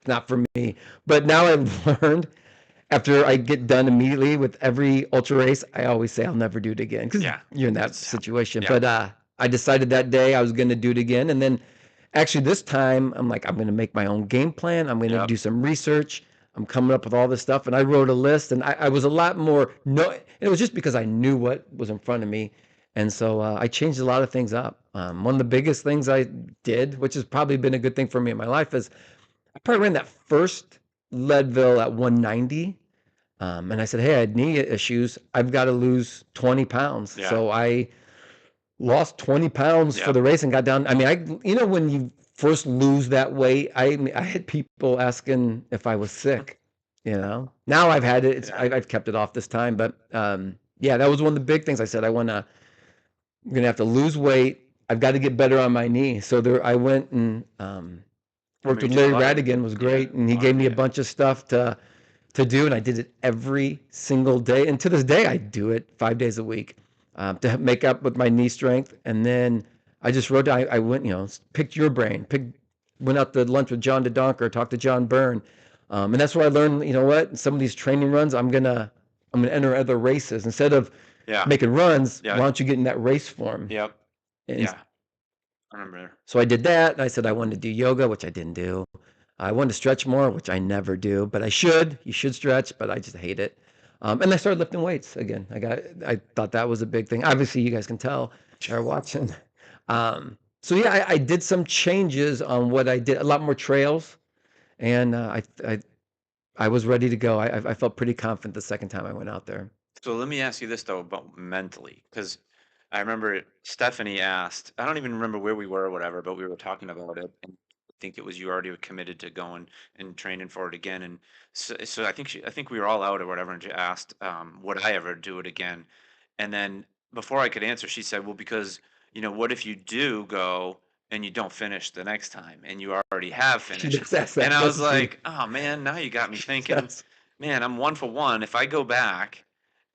not for me. But now I've learned, after I get done immediately with every ultra race, I always say I'll never do it again. Because you're in that situation. Yeah. But I decided that day I was going to do it again. And then actually this time, I'm like, I'm going to make my own game plan. I'm going to do some research. I'm coming up with all this stuff. And I wrote a list. And I was a lot more, it was just because I knew what was in front of me. And so I changed a lot of things up. One of the biggest things I did, which has probably been a good thing for me in my life, is I probably ran that first Leadville at 190. And I said, hey, I had knee issues. I've got to lose 20 pounds. Yeah. So I lost 20 pounds for the race and got down. I mean, when you first lose that weight, I had people asking if I was sick, Now I've had it. I've kept it off this time. But that was one of the big things I said. I'm going to have to lose weight. I've got to get better on my knee. So I went and worked with Larry Radigan, was great. And he gave me a bunch of stuff to do. And I did it every single day. And to this day, I do it 5 days a week to make up with my knee strength. And then I just wrote down, I went, picked your brain, went out to lunch with John DeDonker, talked to John Byrne. And that's where I learned, some of these training runs, I'm going to enter other races instead of making runs. Why don't you get in that race form? Yep. And I remember. So I did that. And I said I wanted to do yoga, which I didn't do. I wanted to stretch more, which I never do, but I should. You should stretch, but I just hate it. And I started lifting weights again. I thought that was a big thing. Obviously, you guys can tell are watching. So yeah, I did some changes on what I did. A lot more trails, and I was ready to go. I felt pretty confident the second time I went out there. So let me ask you this though about mentally, because I remember Stephanie asked, I don't even remember where we were or whatever, but we were talking about it, and I think it was you already were committed to going and training for it again, and so I think we were all out or whatever, and she asked, would I ever do it again? And then before I could answer, she said, well, because what if you do go and you don't finish the next time, and you already have She finished? just asked And that, I was doesn't she? like, oh man, now you got me She thinking, does. man, I'm 1 for 1. If I go back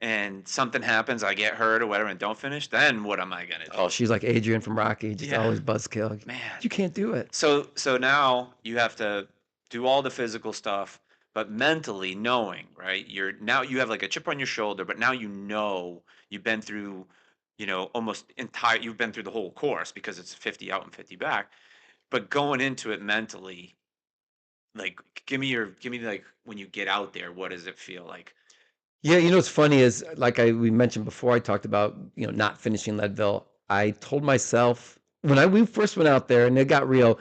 and something happens, I get hurt or whatever and don't finish, then what am I gonna Oh, do? she's like Adrian from Rocky, just Yeah, always buzzkill. man. You can't do it. So now you have to do all the physical stuff, but mentally knowing, right? Now you have like a chip on your shoulder, but now you've been through, almost entire you've been through the whole course because it's 50 out and 50 back. But going into it mentally, like give me like when you get out there, what does it feel like? Yeah, what's funny is like we mentioned before, I talked about not finishing Leadville. I told myself when we first went out there and it got real,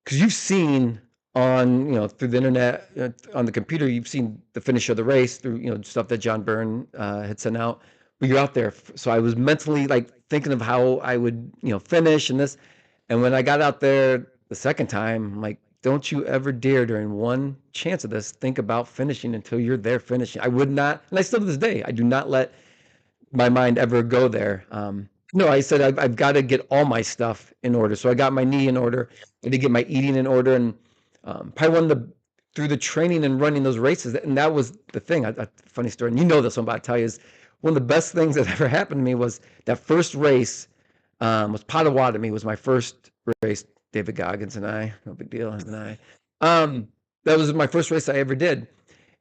because you've seen on through the internet, on the computer, you've seen the finish of the race through stuff that John Byrne had sent out, but you're out there. So I was mentally like thinking of how I would finish and this, and when I got out there the second time, I'm like, don't you ever dare during one chance of this think about finishing until you're there finishing. I would not, and I still to this day, I do not let my mind ever go there. No, I said I've got to get all my stuff in order. So I got my knee in order. I did get my eating in order, and probably one of the through the training and running those races, and that was the thing. Funny story, and you know this one, but I'll tell you is one of the best things that ever happened to me was that first race was Potawatomi was my first race. David Goggins and I, no big deal, him and I. That was my first race I ever did.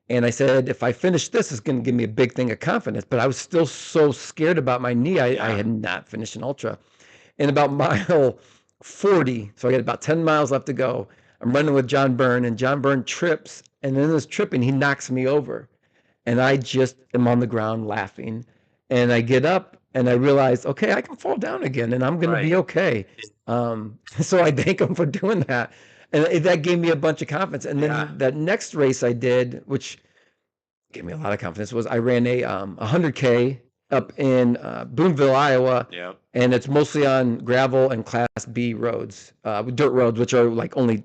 And I said, if I finish this, it's going to give me a big thing of confidence. But I was still so scared about my knee. I Yeah, had not finished an ultra. And about mile 40, so I got about 10 miles left to go. I'm running with John Byrne, and John Byrne trips. And in this tripping, he knocks me over. And I just am on the ground laughing. And I get up and I realize, okay, I can fall down again and I'm going to right. be okay. So I thank him for doing that. And that gave me a bunch of confidence. And Yeah. then that next race I did, which gave me a lot of confidence, was I ran a 100K up in Boonville, Iowa. Yep. And it's mostly on gravel and Class B roads, dirt roads, which are like only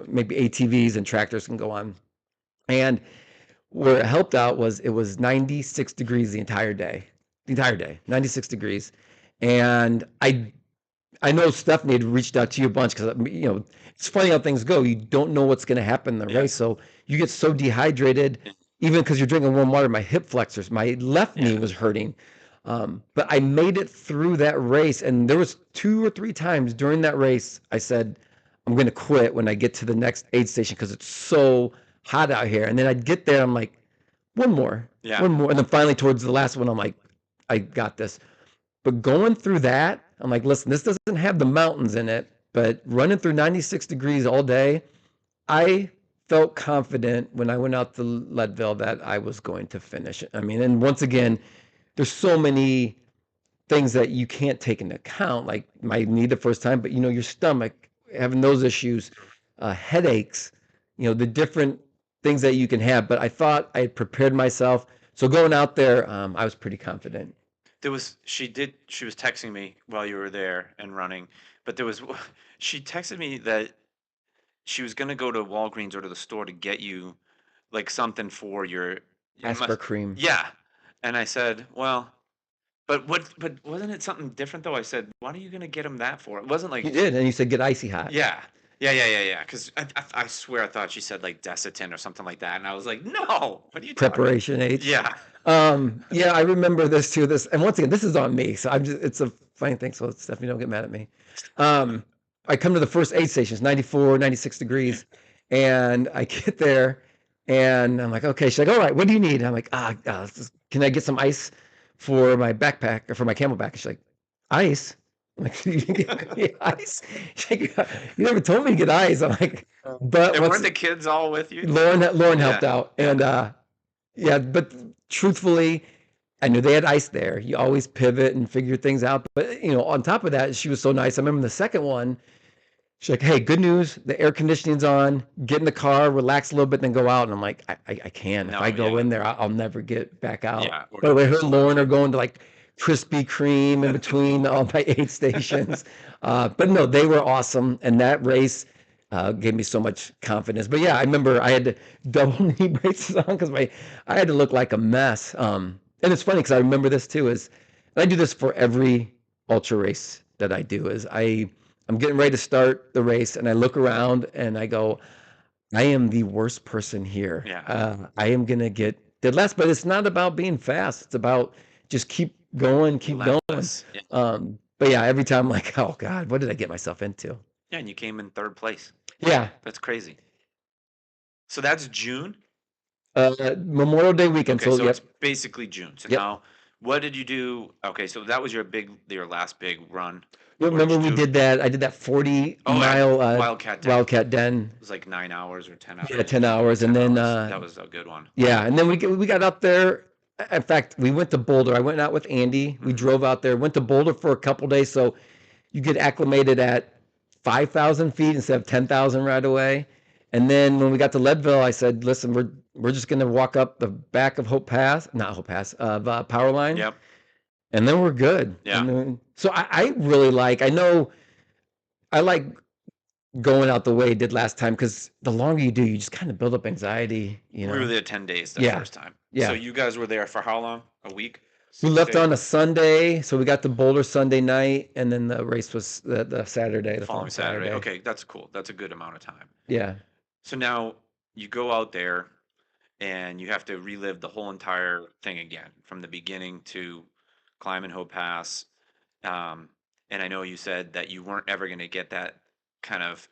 maybe ATVs and tractors can go on. And where it helped out was it was 96 degrees the entire day, 96 degrees. And I know Stephanie had reached out to you a bunch because it's funny how things go. You don't know what's going to happen in the Yeah. race, so you get so dehydrated, even because you're drinking warm water. My hip flexors, my left knee Yeah. was hurting, but I made it through that race. And there was 2 or 3 times during that race I said, I'm going to quit when I get to the next aid station because it's so hot out here. And then I'd get there, I'm like, one more, Yeah. one more, and then finally towards the last one, I'm like, I got this. But going through that, I'm like, listen, this doesn't have the mountains in it, but running through 96 degrees all day, I felt confident when I went out to Leadville that I was going to finish. I mean, and once again, there's so many things that you can't take into account, like my knee the first time, but your stomach, having those issues, headaches, the different things that you can have. But I thought I had prepared myself. So going out there, I was pretty confident. She was texting me while you were there and running, but she texted me that she was gonna go to Walgreens or to the store to get you like something for your it Asper must cream. yeah. And I said, well, but wasn't it something different though? I said, what are you gonna get him that for? It wasn't You like did, and you said get icy hot. yeah. Yeah. Because I swear I thought she said like Desitin or something like that, and I was like, no, what are you talking? Preparation H. Yeah. Yeah, I remember this too. And once again, this is on me, so it's a funny thing. So Stephanie, don't get mad at me. Um, I come to the first aid station. It's 94, 96 degrees, and I get there, and I'm like, okay. She's like, all right, what do you need? And I'm like, can I get some ice for my backpack or for my camelback? And she's like, ice? I'm like, you didn't get me ice? She's like, you never told me to get ice. I'm like, but And what's weren't the kids all with you? Lauren helped Yeah. out, Yeah. and yeah, but truthfully, I knew they had ice there. You always pivot and figure things out. But on top of that, she was so nice. I remember the second one. She's like, "Hey, good news. The air conditioning's on. Get in the car, relax a little bit, then go out." And I'm like, "I can't. If I No, go yeah. in there, I'll never get back out." Yeah. By the way, her There's and a lot of Lauren are kids. going to like Krispy Kreme in between all my aid stations. But no, they were awesome, and that race gave me so much confidence. But yeah, I remember I had to double knee braces on because I had to look like a mess. And it's funny because I remember this too. And I do this for every ultra race that I do. I'm getting ready to start the race, and I look around and I go, I am the worst person here. Yeah. I am gonna get dead last, but it's not about being fast. It's about just keep going, keep going. Relentless. Yeah. But yeah, every time I'm like, oh God, what did I get myself into? Yeah, and you came in third place. Yeah, That's crazy. So that's June? Memorial Day weekend. Okay, So so yep, it's basically June. So yep. now, what did you do? Okay, so that was your last big run. What did Remember you we do? did that? I did that 40 Oh, yeah, mile Wildcat Den. Wildcat Den. It was like 9 hours or 10 Yeah, hours. 10 hours, and 10 then hours. That was a good one. yeah, and then we got up there. In fact, we went to Boulder. I went out with Andy. We Mhm. drove out there, went to Boulder for a couple days, so you get acclimated at 5,000 feet instead of 10,000 right away. And then when we got to Leadville, I said, "Listen, we're just gonna walk up the back of Hope Pass, not Hope Pass, of Power Line, Yep. and then we're good." Yeah. And then, so I really like. I know I like going out the way I did last time because the longer you do, you just kind of build up anxiety. We were there 10 days the Yeah, first time. So yeah. you guys were there for how long? A week? We Six left days? on a Sunday, so we got to Boulder Sunday night, and then the race was the Saturday, the following Following Saturday. Saturday. Okay, that's cool. That's a good amount of time. Yeah. So now you go out there and you have to relive the whole entire thing again from the beginning to climbing Hope Pass. Um, and I know you said that you weren't ever going to get that kind of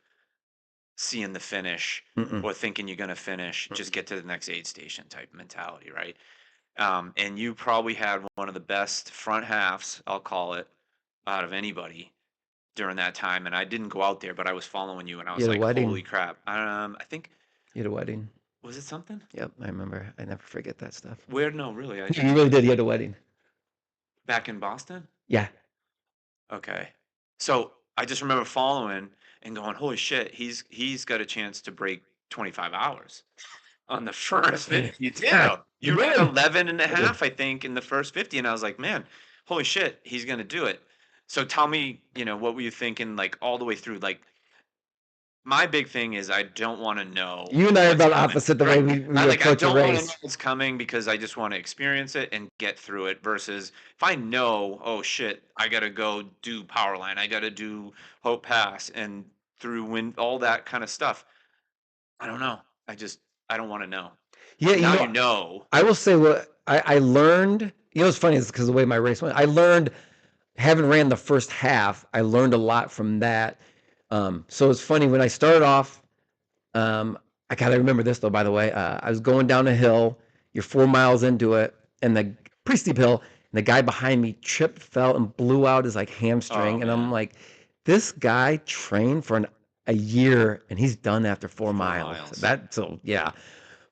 seeing the finish Mm-mm. or thinking you're going to finish, just get to the next aid station type mentality, right? And you probably had one of the best front halves, I'll call it, out of anybody during that time. And I didn't go out there, but I was following you, and I You was had a like, "Holy wedding. crap!" I think You had a wedding. was it something? Yep, I remember. I never forget that stuff. Where? No, really. You really did. You had a wedding. Back in Boston. Yeah. Okay. So I just remember following and going, "Holy shit! He's got a chance to break 25 hours on the first 50." You did. Yeah, you You ran did. 11 and a half, I think, in the first 50, and I was like, "Man, holy shit! He's gonna do it." So tell me, what were you thinking, like all the way through? Like my big thing is I don't want to know You and I are what's about coming, opposite the way right? we I approach a don't want to know race. what's coming because I just want to experience it and get through it. Versus if I know, oh shit, I gotta go do Powerline, I gotta do Hope Pass, and through wind, all that kind of stuff. I don't know. I don't want to know. Yeah, Now you know. I will say what I learned. It's funny, it's because of the way my race went. I learned, having ran the first half, I learned a lot from that. So it's funny when I started off. I gotta remember this though, by the way. I was going down a hill. You're 4 miles into it, and the pretty steep hill. And the guy behind me tripped, fell, and blew out his like Oh hamstring. And I'm man, like, this guy trained for a year, and he's done after 4 miles. 4 miles. So yeah.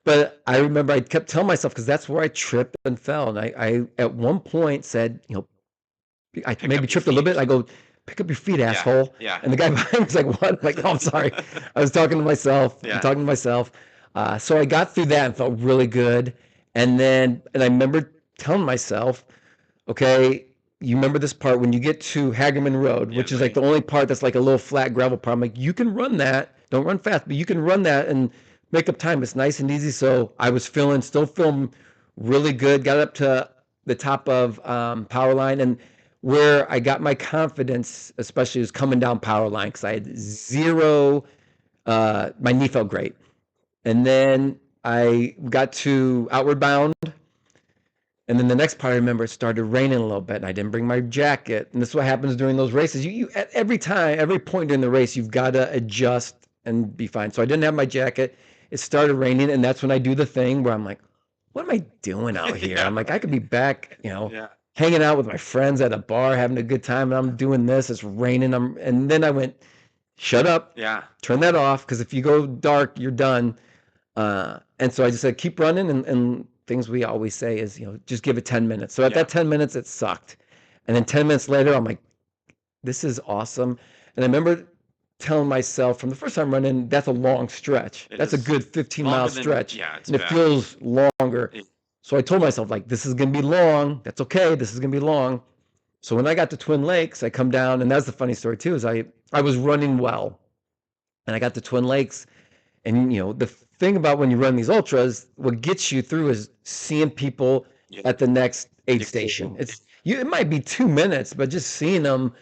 But I remember I kept telling myself because that's where I tripped and fell. And I at one point said, I Pick maybe up your tripped a little feet or bit. I something. go, pick up your feet, Yeah, asshole. yeah, And the guy behind me was like, what? I'm like, oh, I'm sorry. I was talking to myself. I'm yeah. talking to myself. So I got through that and felt really good. And I remember telling myself, okay, you remember this part when you get to Hagerman Road, Yeah, which is like the only part that's like a little flat gravel part. I'm like, you can run that. Don't run fast, but you can run that and make up time. It's nice and easy. So I was still feeling really good. Got up to the top of Power Line, and where I got my confidence, especially, was coming down Power Line because I had zero. My knee felt great, and then I got to Outward Bound, and then the next part, I remember it started raining a little bit, and I didn't bring my jacket. And this is what happens during those races. You at every point during the race, you've got to adjust and be fine. So I didn't have my jacket. It started raining, and that's when I do the thing where I'm like, "What am I doing out here?" yeah, I'm like, I could be back, yeah. hanging out with my friends at a bar, having a good time, and I'm doing this. It's raining. And then I went, shut up, Yeah. turn that off, because if you go dark, you're done. And so I just said, keep running. And things we always say is, just give it 10 minutes. So at that 10 minutes, it sucked. And then 10 minutes later, I'm like, this is awesome. And I remember telling myself from the first time running, that's a long stretch. That's a good 15-mile stretch. Yeah, it's and it bad. feels longer. So I told myself, like, this is going to be long. That's okay. This is going to be long. So when I got to Twin Lakes, I come down, and that's the funny story too, is I was running well. And I got to Twin Lakes, and the thing about when you run these ultras, what gets you through is seeing people at the next aid station. It might be 2 minutes, but just seeing them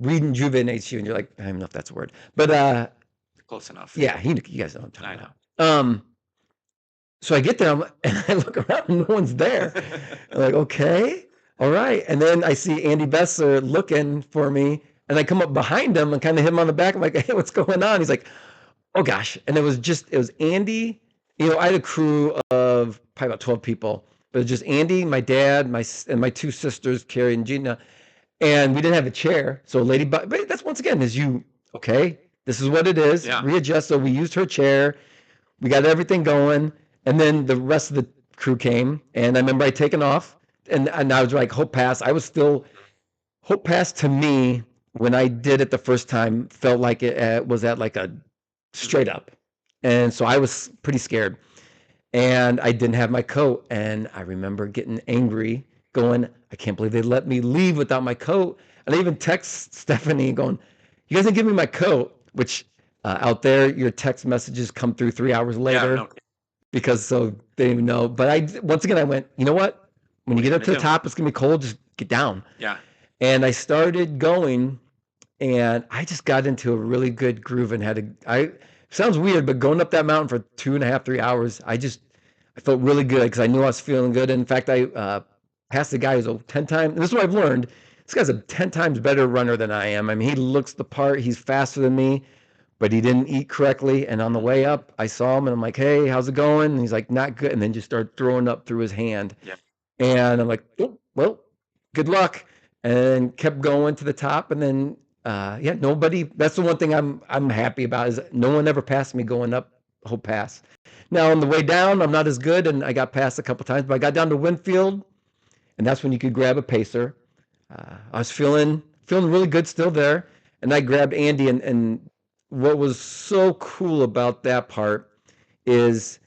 rejuvenates you, and you're like, I don't even know if that's a word, but close enough. Yeah, you guys know what I'm talking about. So I get there, and I look around, and no one's there. I'm like, okay, all right. And then I see Andy Besser looking for me, and I come up behind him and kind of hit him on the back. I'm like, hey, what's going on? He's like, oh gosh. And it was Andy. I had a crew of probably about 12 people, but it was just Andy, my dad, and my two sisters, Carrie and Gina. And we didn't have a chair. So but that's once again, okay, this is what it is. Yeah. Readjust. So we used her chair. We got everything going. And then the rest of the crew came. And I remember I taken off. And I was like, Hope Pass. Hope Pass to me, when I did it the first time, felt like it was at like a straight up. And so I was pretty scared. And I didn't have my coat. And I remember getting angry, going, I can't believe they let me leave without my coat. And I even text Stephanie going, you guys didn't give me my coat, which out there, your text messages come through 3 hours later. Yeah, no. Because so they didn't even know. But once again, I went, you know what? When you get up to the top, it's going to be cold. Just get down. Yeah. And I started going, and I just got into a really good groove and sounds weird, but going up that mountain for 2.5, 3 hours, I felt really good because I knew I was feeling good. And in fact, I passed the guy who's 10 times, and this is what I've learned. This guy's a 10 times better runner than I am. I mean, he looks the part. He's faster than me, but he didn't eat correctly. And on the way up, I saw him, and I'm like, hey, how's it going? And he's like, not good. And then just started throwing up through his hand. Yeah. And I'm like, oh, well, good luck. And kept going to the top. And then, nobody, that's the one thing I'm happy about, is no one ever passed me going up Hope Pass. Now, on the way down, I'm not as good, and I got passed a couple times, but I got down to Winfield, and that's when you could grab a pacer. I was feeling really good still there, and I grabbed Andy, and what was so cool about that part is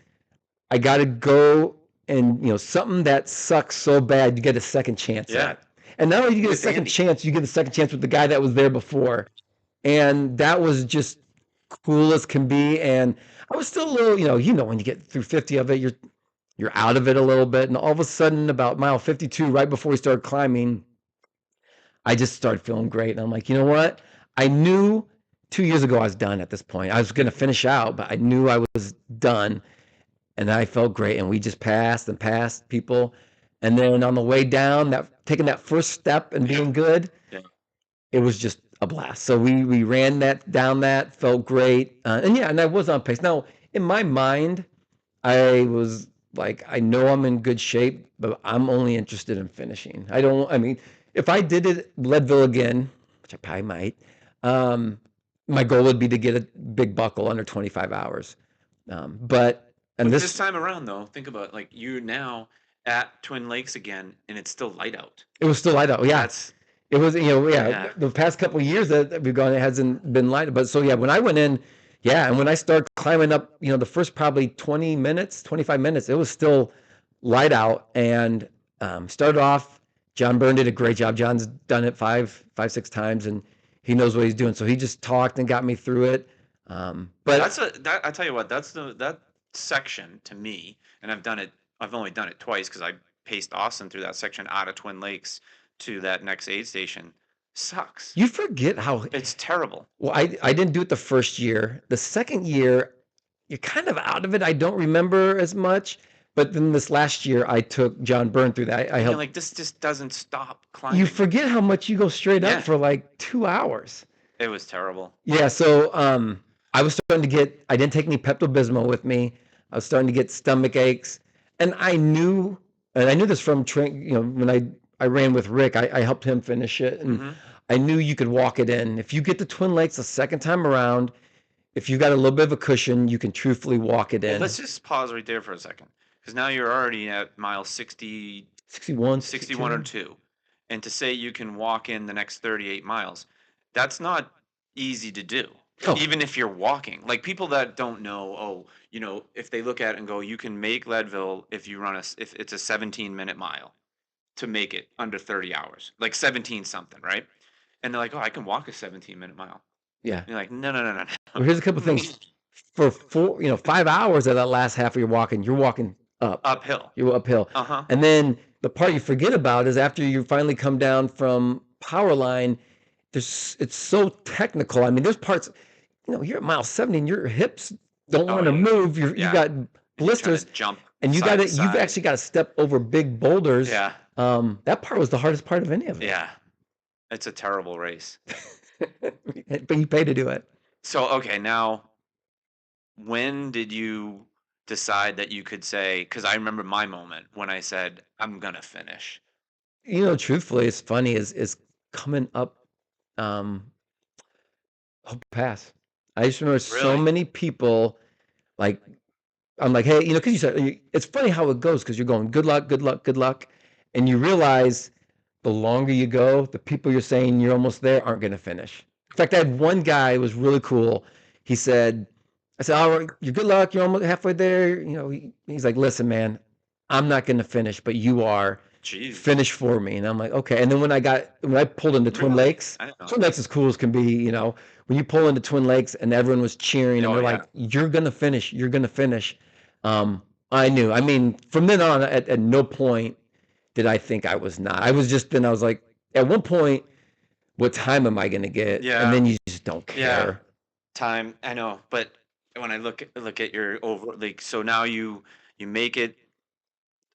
I got to go, and something that sucks so bad, you get a second chance at. And not only do you get a second chance, you get a second chance with the guy that was there before. And that was just cool as can be. And I was still a little, when you get through 50 of it, you're out of it a little bit. And all of a sudden, about mile 52, right before we started climbing, I just started feeling great. And I'm like, you know what? I knew 2 years ago I was done at this point. I was going to finish out, but I knew I was done. And I felt great. And we just passed people. And then on the way down, taking that first step and being good, it was just a blast. So we ran down that, felt great. And I was on pace. Now, in my mind, I was like, I know I'm in good shape, but I'm only interested in finishing. If I did it Leadville again, which I probably might, my goal would be to get a big buckle under 25 hours. But this time around, though, think about like you now at Twin Lakes again, and it's still light out. It was still light out. Yeah. It was, the past couple of years that we've gone, it hasn't been light. But so, when I went in, and when I started climbing up, the first probably 20 minutes, 25 minutes, it was still light out. And started off, John Byrne did a great job. John's done it five, 6 times, and he knows what he's doing. So he just talked and got me through it. But I tell you what, that section to me, and I've only done it twice because I paced Austin through that section out of Twin Lakes to that next aid station. Sucks. You forget how it's terrible. Well, I didn't do it the first year. The second year, you're kind of out of it. I don't remember as much. But then this last year, I took John Byrne through that. I helped. Like this just doesn't stop climbing. You forget how much you go straight up for like 2 hours. It was terrible. Yeah. So I was starting to I didn't take any Pepto-Bismol with me. I was starting to get stomach aches. And I knew this from when I ran with Rick. I helped him finish it, and Mhm. I knew you could walk it in. If you get the Twin Lakes the second time around, if you got a little bit of a cushion, you can truthfully walk it Well, in. let's just pause right there for a second, because now you're already at mile 60, 61, 61 or 62. 2. And to say you can walk in the next 38 miles, that's not easy to do. Oh, Even if you're walking. Like people that don't know, oh, if they look at it and go, you can make Leadville if you if it's a 17-minute mile to make it under 30 hours, like 17 something, right? And they're like, oh, I can walk a 17-minute mile. yeah. And you're like, no, no, no, no, no. Well, here's a couple things. For 5 hours of that last half of your walking, you're walking up. Uphill. You're uphill. Uh-huh. And then the part you forget about is after you finally come down from power line, it's so technical. I mean, there's parts, you're at mile 70 and your hips don't Oh want to yeah. move. You Yeah. got And you're trying to blisters, jump and side to you've side. actually got to step over big boulders. Yeah. That part was the hardest part of any of it. Yeah. It's a terrible race. But you pay to do it. So, okay, now when did you decide that you could say, because I remember my moment when I said, I'm gonna finish. Truthfully, it's funny is coming up um Hope Pass. I just remember so Really? many people like I'm like, hey, because you said it's funny how it goes because you're going, good luck, good luck, good luck, and you realize the longer you go, the people you're saying you're almost there aren't going to finish. In fact, I had one guy who was really cool. He said, I said, all right, you're good luck, you're almost halfway there. He's like, listen, man, I'm not going to finish, but you are. Jeez. Finish for me. And I'm like, okay. And then when I pulled into Twin Really? Lakes, I didn't know Twin that. Lakes is cool as can be, when you pull into Twin Lakes and everyone was cheering and Oh they're yeah. like, you're gonna finish, you're gonna finish. I knew. I mean, from then on, at no point did I think I was not. I was just then I was like, at one point, what time am I gonna get? And Yeah. then you just don't Yeah. care. Time. I know. But when I look at your over, like, so now you make it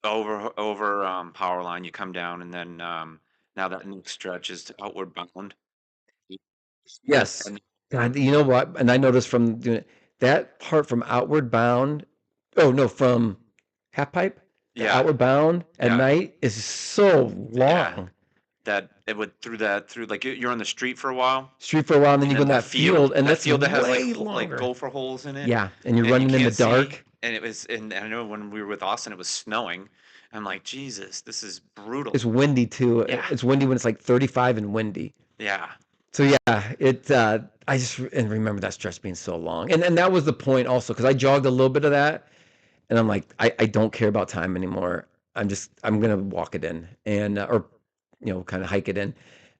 over power line, you come down, and then now that next stretch is outward bound. Yes. And God, you know what? And I noticed from doing it, that part from Outward Bound, oh no, from Half Pipe to yeah, Outward Bound at yeah, night is so yeah. long. That it would through like you're on the street for a while, Street for a while, and then and you go then in and that that's field that has like way like longer. gopher holes in it, Yeah, and you're and you running in the can't see. dark. And and I know when we were with Austin, it was snowing. I'm like, Jesus, this is brutal. It's windy too. Yeah, It's windy when it's like 35 and windy. yeah, So yeah, I just and remember that stretch being so long. And that was the point also, because I jogged a little bit of that. And I'm like, I don't care about time anymore. I'm gonna walk it in and or kind of hike it in.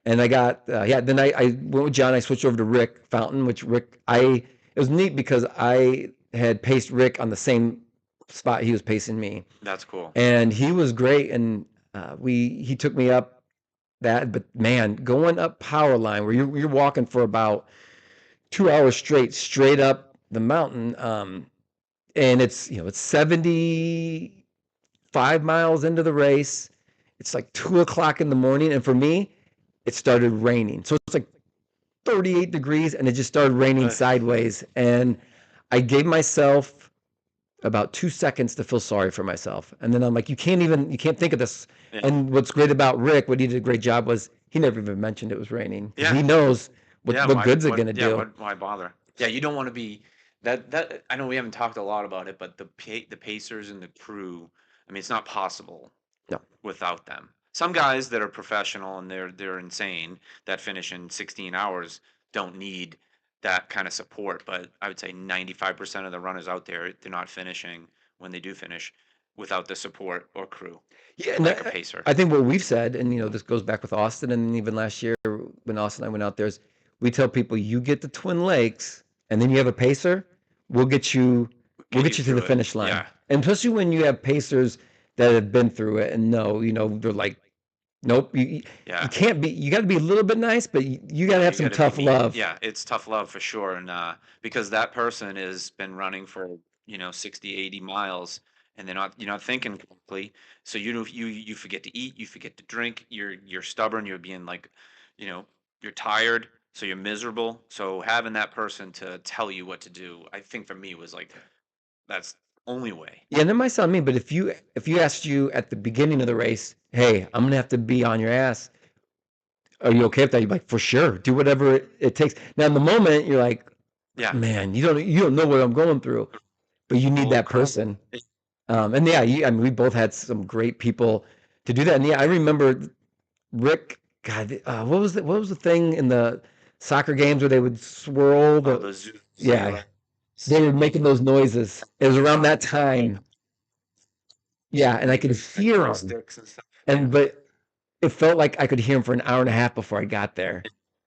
And I got yeah. Then I went with John. I switched over to Rick Fountain, which it was neat because I had paced Rick on the same spot he was pacing me, that's cool. and he was great. And he took me up that. But man, going up Power Line where you're walking for about 2 hours straight up the mountain. And it's 75 miles into the race. It's like 2 o'clock in the morning. And for me, it started raining. So it's like 38 degrees and it just started raining Uh, sideways. And I gave myself about 2 seconds to feel sorry for myself. And then I'm like, you can't think of this. yeah, And what's great about Rick, what he did a great job was he never even mentioned it was raining because yeah. he knows Yeah, what good's it what gonna yeah, do. why bother? Yeah, you don't want to be that I know we haven't talked a lot about it, but the Pacers and the crew, I mean, it's not possible No. without them. Some guys that are professional and they're insane that finish in 16 hours don't need that kind of support, but I would say 95% of the runners out there, they're not finishing when they do finish without the support or crew, Yeah, and like a pacer. I think what we've said, and this goes back with Austin, and even last year when Austin and I went out there, is we tell people you get to Twin Lakes, and then you have a pacer, we'll get you, we'll Get get you you to the through it. finish line, Yeah. and especially when you have pacers that have been through it and know, they're like, nope, you Yeah. can't be, you got to be a little bit nice, but you got No, to have you some gotta be tough mean. love. Yeah, it's tough love for sure, and, because that person has been running for, 60, 80 miles, and you're not thinking correctly, so you forget to eat, you forget to drink, you're stubborn, you're being like, you know, you're tired, so you're miserable, so having that person to tell you what to do, I think for me was like, that's only way. Yeah, and that might sound mean, but if you asked you at the beginning of the race, hey, I'm gonna have to be on your ass. Are you okay with that? You're like, for sure, do whatever it takes. Now in the moment, you're like, Yeah. man, you don't know what I'm going through, but you need Full that crowd. person. And yeah, I mean, we both had some great people to do that. And yeah, I remember Rick. God, what was the thing in the soccer games where they would swirl Oh, the? the Zeus, Yeah, they were making those noises. It was around that time. Yeah, and I could hear them. sticks and stuff. But it felt like I could hear him for an hour and a half before I got there.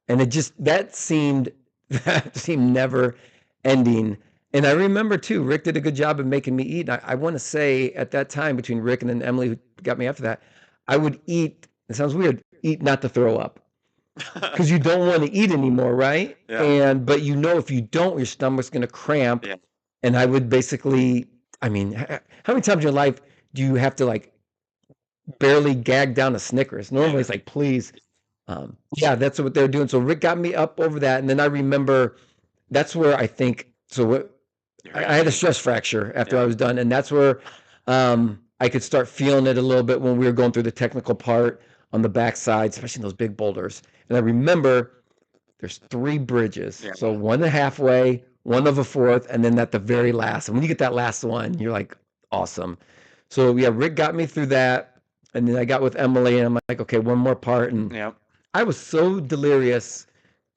And that seemed never ending. And I remember too, Rick did a good job of making me eat. I want to say at that time between Rick and then Emily who got me after that, I would eat, it sounds weird, eat not to throw up. Because you don't want to eat anymore, right? Yeah. But you know if you don't, your stomach's gonna cramp. Yeah. And I would basically, I mean, how many times in your life do you have to like barely gag down a Snickers? Normally it's like, please. Yeah, that's what they're doing. So Rick got me up over that, and then I remember that's where I think so. I had a stress fracture after I was done, and that's where I could start feeling it a little bit when we were going through the technical part on the backside, especially in those big boulders. And I remember there's 3 bridges, so one the halfway, one of a fourth, and then at the very last. And when you get that last one, you're like, awesome. So yeah, Rick got me through that, and then I got with Emily, and I'm like, okay, one more part, and Yep. I was so delirious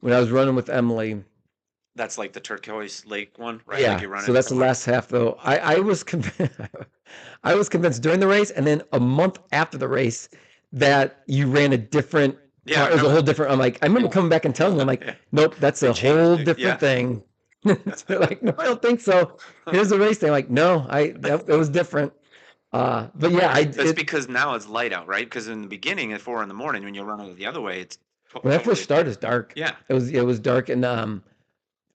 when I was running with Emily. That's like the Turquoise Lake one, right? Yeah, Like you're running. so that's the last half though. I was convinced, I was convinced during the race, and then a month after the race that you ran a different. Yeah, It was a whole different. I'm like, I remember coming back and telling them, I'm like, nope, that's a whole different thing. They're like, no, I don't think so. Here's the race thing. I'm like, no, it was different. But yeah, That's because now it's light out, right? Because in the beginning at 4 a.m. when you're running the other way, it's when I first started, it's dark. Yeah, it was dark, and I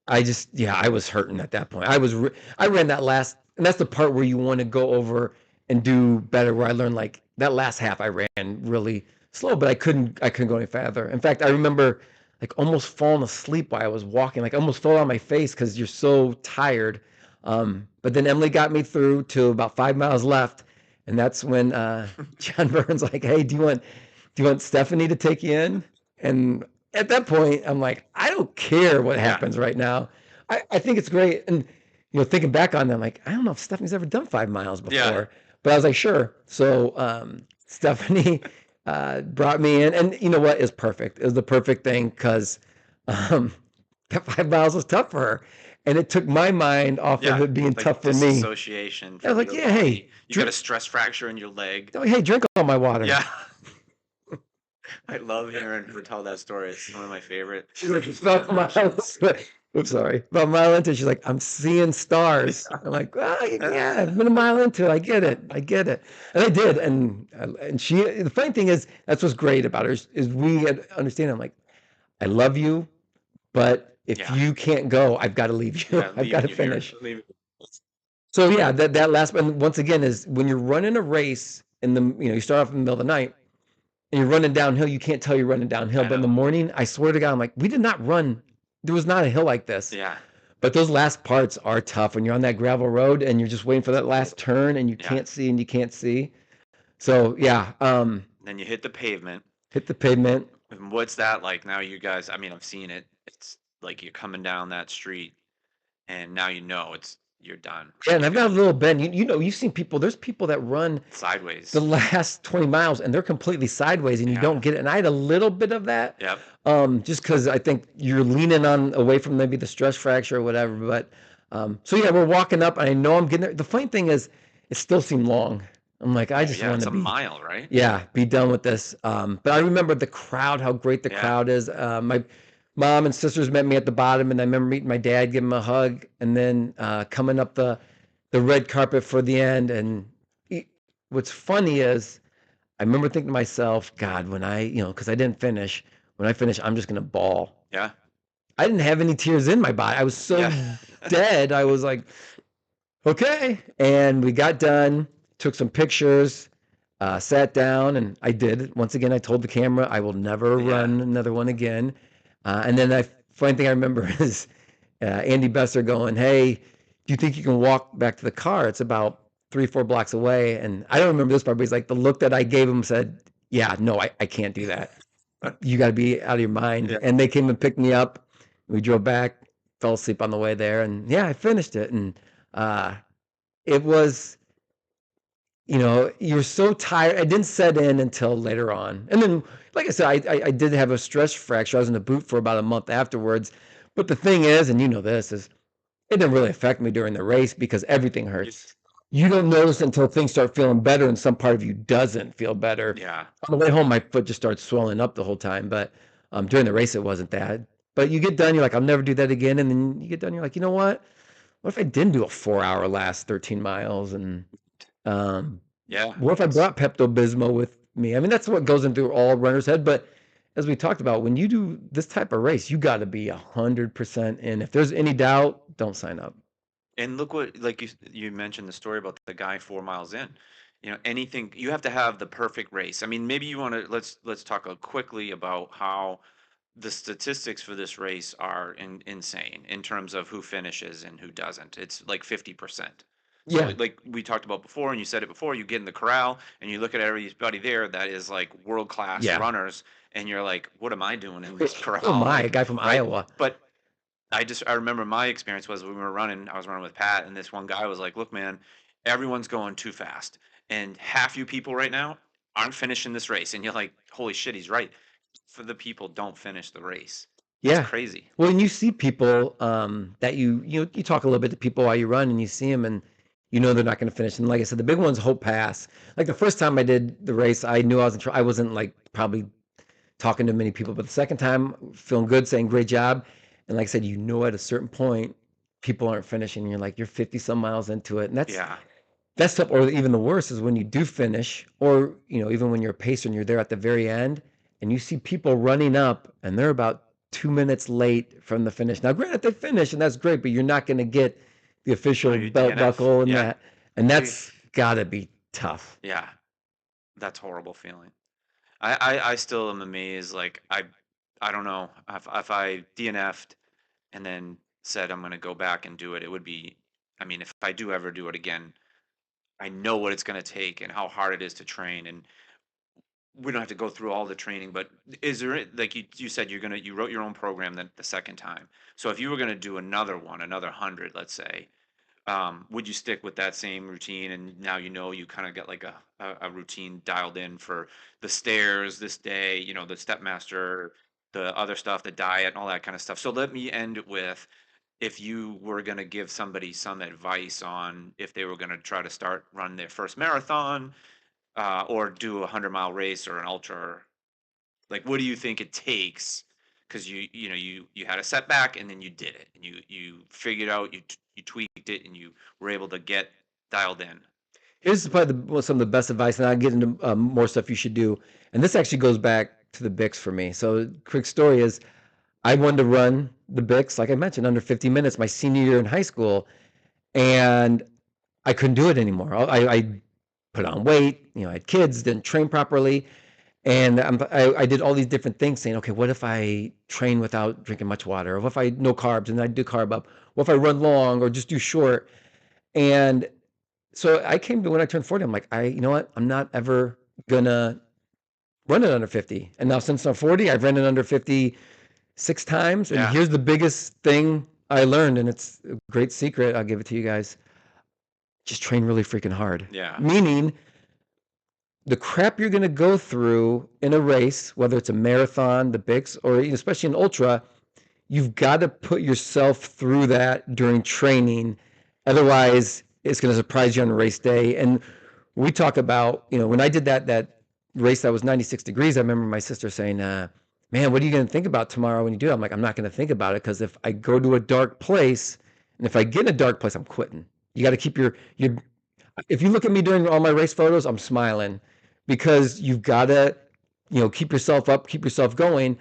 was hurting at that point. I ran that last, and that's the part where you want to go over and do better. Where I learned like that last half, I ran really slow, but I couldn't go any faster. In fact, I remember like almost falling asleep while I was walking. Like I almost fell on my face because you're so tired. But then Emily got me through to about 5 miles left, and that's when John Burns like, hey, do you want Stephanie to take you in? And at that point, I'm like, I don't care what happens right now. I think it's great. And, thinking back on them, like, I don't know if Stephanie's ever done 5 miles before, but I was like, sure. So Stephanie brought me in, and you know what? It's perfect. It was the perfect thing because that 5 miles was tough for her. And it took my mind off of it being tough for me. Disassociation. I was like, yeah, hey. You got a stress fracture in your leg. Oh, hey, drink all my water. Yeah. I love hearing her tell that story. It's one of my favorite. She's like, oops, sorry. About a mile into it, she's like, I'm seeing stars. I'm like, yeah, I've been a mile into it. I get it. And I did. And she, the funny thing is, that's what's great about her is we understand. I'm like, I love you, but if you can't go, I've got to leave you. I've got to finish. So yeah, that last, and once again, is when you're running a race in the, you start off in the middle of the night, and you're running downhill, you can't tell you're running downhill. But in the morning, I swear to God, I'm like, we did not run. There was not a hill like this. Yeah. But those last parts are tough when you're on that gravel road and you're just waiting for that last turn and you can't see and you can't see. So yeah. Then you hit the pavement. And what's that like now? You guys, I mean, I've seen it. It's like you're coming down that street, and now you're done. Yeah, and I've got a little bend. You've seen people. There's people that run sideways the last 20 miles, and they're completely sideways, and you don't get it. And I had a little bit of that. Yep. Just because I think you're leaning on away from maybe the stress fracture or whatever. But so yeah, we're walking up, and I know I'm getting there. The funny thing is, it still seemed long. I'm like, I just want to be a mile, right? Yeah, be done with this. But I remember the crowd, how great the crowd is. My mom and sisters met me at the bottom, and I remember meeting my dad, giving him a hug, and then coming up the red carpet for the end. And what's funny is I remember thinking to myself, God, when because I didn't finish, when I finish, I'm just going to bawl. Yeah. I didn't have any tears in my body. I was so dead. I was like, okay. And we got done, took some pictures, sat down, and I did. Once again, I told the camera, I will never run another one again. And then the funny thing I remember is Andy Besser going, hey, do you think you can walk back to the car? It's about 3, 4 blocks away. And I don't remember this part, but he's like, the look that I gave him said, yeah, no, I can't do that. You got to be out of your mind. Yeah. And they came and picked me up. We drove back, fell asleep on the way there. And yeah, I finished it. And uh, it was, you were so tired. It didn't set in until later on. And then, like I said, I did have a stress fracture. I was in the boot for about a month afterwards. But the thing is, and you know this, is it didn't really affect me during the race because everything You- hurts. You don't notice until things start feeling better and some part of you doesn't feel better. Yeah. On the way home, my foot just started swelling up the whole time. But during the race, it wasn't that. But you get done, you're like, I'll never do that again. And then you get done, you're like, you know what? What if I didn't do a 4 hour last 13 miles? And um, Yeah. what if I brought Pepto Bismol with me? I mean, that's what goes into all runners' head. But as we talked about, when you do this type of race, you got to be 100% in. If there's any doubt, don't sign up. And look what, like you mentioned the story about the guy 4 miles in. Anything you have to have the perfect race. I mean, maybe you want to let's talk quickly about how the statistics for this race are insane in terms of who finishes and who doesn't. It's like 50%. So Yeah, like we talked about before, and you said it before, you get in the corral and you look at everybody there that is like world class yeah. runners, and you're like, what am I doing in this Oh corral? my, a Like, guy from right? Iowa. But I remember my experience was when we were running, I was running with Pat, and this one guy was like, "Look, man, everyone's going too fast, and half you people right now aren't finishing this race." And you're like, "Holy shit, he's right." For the people don't finish the race. It's Yeah. crazy. Well, and you see people that you talk a little bit to people while you run, and you see them, and you know they're not going to finish. And like I said, the big ones hope pass. Like the first time I did the race, I knew I wasn't. I wasn't like probably talking to many people, but the second time, feeling good, saying great job. And like I said, at a certain point, people aren't finishing. You're like you're 50 some miles into it, and Yeah. that's tough. Or even the worst is when you do finish, or even when you're a pacer and you're there at the very end, and you see people running up, and they're about 2 minutes late from the finish. Now, granted, they finish, and that's great, but you're not going to get the No, official you belt DNF. buckle and Yeah. that, and that's Eesh. got to be tough. Yeah. That's horrible feeling. I still am amazed. Like I don't know if I DNF'd and then said I'm gonna go back and do it. It would be. I mean, if I do ever do it again, I know what it's going to take and how hard it is to train. And we don't have to go through all the training, but is there, like you said, you wrote your own program the second time. So if you were going to do another one, another 100, let's say, would you stick with that same routine? And now you kind of got like a routine dialed in for the stairs this day, the stepmaster, the other stuff, the diet, and all that kind of stuff. So let me end it with, if you were going to give somebody some advice on if they were going to try to start run their first marathon, or do a 100-mile race or an ultra, like what do you think it takes? Because you had a setback and then you did it and you figured out, you tweaked it, and you were able to get dialed in. Here's probably some of the best advice, and I'll get into more stuff you should do. And this actually goes back to the Bix for me. So, quick story is I wanted to run the Bix, like I mentioned, under 50 minutes my senior year in high school, and I couldn't do it anymore. I put on weight, I had kids, didn't train properly, and I did all these different things saying, okay, what if I train without drinking much water? Or what if I no carbs and I do carb up? What if I run long or just do short? And so I came to when I turned 40, I'm like, you know what? I'm not ever gonna run it under 50. And now since I'm 40, I've run it under 50 6 times. And Yeah. here's the biggest thing I learned, and it's a great secret. I'll give it to you guys. Just train really freaking hard. Yeah. Meaning the crap you're going to go through in a race, whether it's a marathon, the Bix, or especially an ultra, you've got to put yourself through that during training. Otherwise, it's going to surprise you on race day. And we talk about, when I did that race that was 96 degrees, I remember my sister saying, man, what are you going to think about tomorrow when you do it? I'm like, I'm not going to think about it, because if I go to a dark place, and if I get in a dark place, I'm quitting. You got to keep your if you look at me during all my race photos, I'm smiling, because you've got to, keep yourself up, keep yourself going.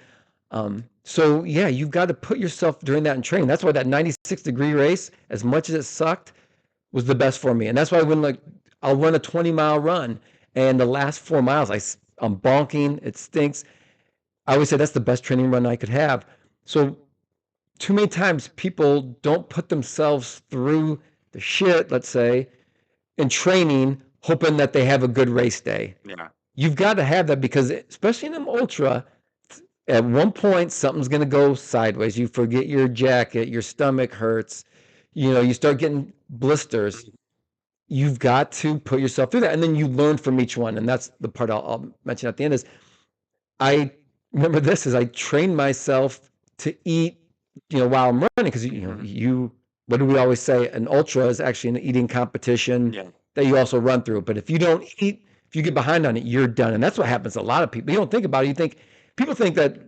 So yeah, you've got to put yourself during that in training. That's why that 96-degree race, as much as it sucked, was the best for me. And that's why I'll run a 20-mile run, and the last 4 miles, I'm bonking, it stinks. I always say that's the best training run I could have. So too many times people don't put themselves through the shit, let's say, in training, hoping that they have a good race day. Yeah. You've got to have that because, especially in an ultra, at one point something's going to go sideways. You forget your jacket, your stomach hurts, you start getting blisters. You've got to put yourself through that, and then you learn from each one. And that's the part I'll mention at the end is I remember this is I trained myself to eat, while I'm running because what do we always say? An ultra is actually an eating competition that you also run through. But if you don't eat, if you get behind on it, you're done. And that's what happens to a lot of people. You don't think about it. People think that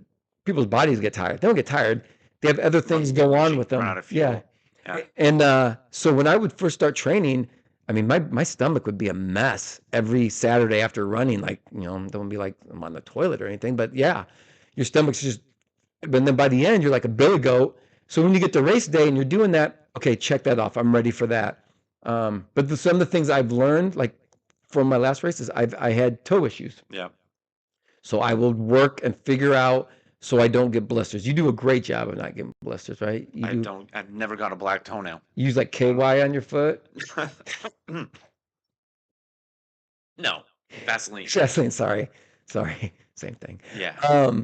people's bodies get tired. They don't get tired. They have other things go on with them. Run out of fuel. Yeah. And so when I would first start training, I mean, my stomach would be a mess every Saturday after running. Like, don't be like I'm on the toilet or anything, but yeah, your stomach's just. But then by the end, you're like a billy goat. So when you get to race day and you're doing that, okay, check that off. I'm ready for that. But some of the things I've learned, like from my last races, I had toe issues. Yeah. So I will work and figure out so I don't get blisters. You do a great job of not getting blisters, right? I've never got a black toenail. You use like KY on your foot? No, Vaseline. Vaseline, sorry. Same thing. Yeah.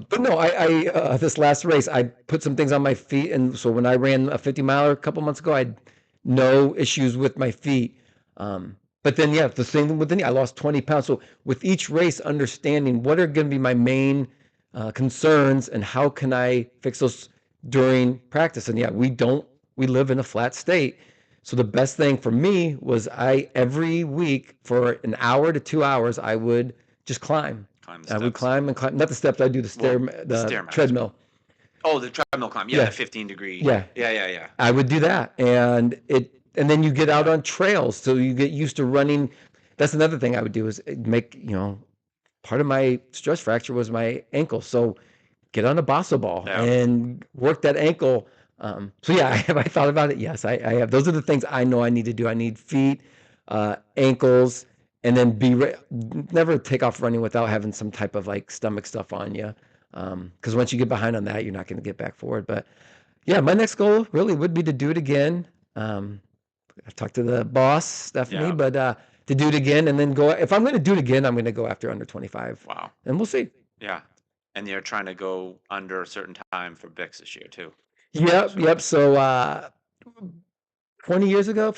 But no, I this last race, I put some things on my feet, and so when I ran a 50 miler a couple months ago, I had no issues with my feet. But then, yeah, the same thing with the knee. I lost 20 pounds. So with each race, understanding what are going to be my main concerns and how can I fix those during practice. And yeah, we live in a flat state. So the best thing for me was every week for an hour to 2 hours, I would just climb. I would climb and climb. Not the steps. I do the treadmill. Oh, the treadmill climb. Yeah, the 15-degree. Yeah. I would do that, and then you get out on trails, so you get used to running. That's another thing I would do is make part of my stress fracture was my ankle, so get on a Bossa ball and work that ankle. So yeah, have I thought about it? Yes, I have. Those are the things I know I need to do. I need feet, ankles. And then never take off running without having some type of like stomach stuff on you. Because once you get behind on that, you're not going to get back forward. But yeah, my next goal really would be to do it again. I've talked to the boss, Stephanie, but to do it again and then go. If I'm going to do it again, I'm going to go after under 25. Wow. And we'll see. Yeah. And you're trying to go under a certain time for Bix this year too. Yep. So 15 years ago,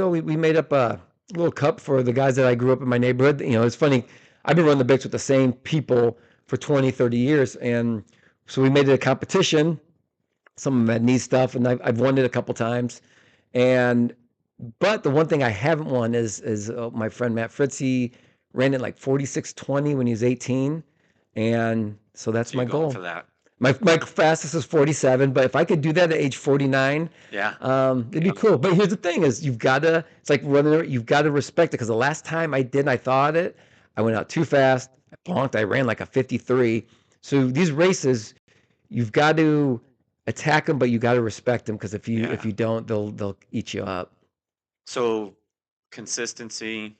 we made up a little cup for the guys that I grew up in my neighborhood. It's funny. I've been running the Bix with the same people for 20, 30 years. And so we made it a competition. Some of them had knee stuff, and I've won it a couple times. But the one thing I haven't won is my friend Matt Fritz. He ran it like 46:20 when he was 18. And so that's my goal. For that. My fastest is 47, but if I could do that at age 49, it'd be cool. But here's the thing: is it's like running. You've got to respect it because the last time I thought it, I went out too fast. I bonked. I ran like a 53. So these races, you've got to attack them, but you got to respect them because if you don't, they'll eat you up. So consistency,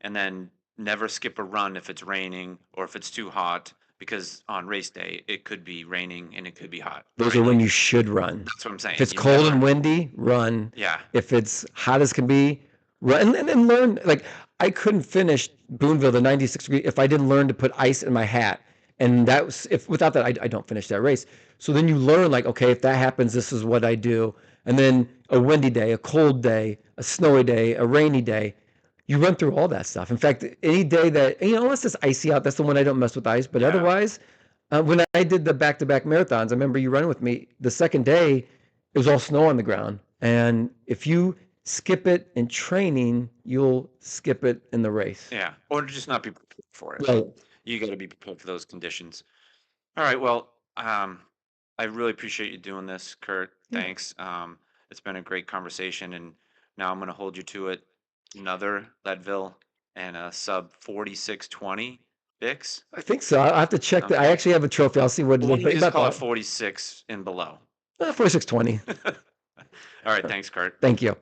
and then never skip a run if it's raining or if it's too hot. Because on race day, it could be raining and it could be hot. Those are when you should run. That's what I'm saying. If it's cold and windy, run. Yeah. If it's hot as can be, run. And then learn. Like, I couldn't finish Boonville, the 96 degree, if I didn't learn to put ice in my hat. And without that, I don't finish that race. So then you learn, like, okay, if that happens, this is what I do. And then a windy day, a cold day, a snowy day, a rainy day. You run through all that stuff. In fact, any day that, unless it's icy out, that's the one I don't mess with ice. But otherwise, when I did the back-to-back marathons, I remember you running with me. The second day, it was all snow on the ground. And if you skip it in training, you'll skip it in the race. Yeah, or just not be prepared for it. Right. You got to be prepared for those conditions. All right, well, I really appreciate you doing this, Curt. Thanks. It's been a great conversation, and now I'm going to hold you to it. Another Leadville and a sub 46:20 Bix. I think so. I'll have to check that. I actually have a trophy. I'll see what it is. We'll just call it 46 and below. 46:20. All right. Thanks, Curt. Thank you.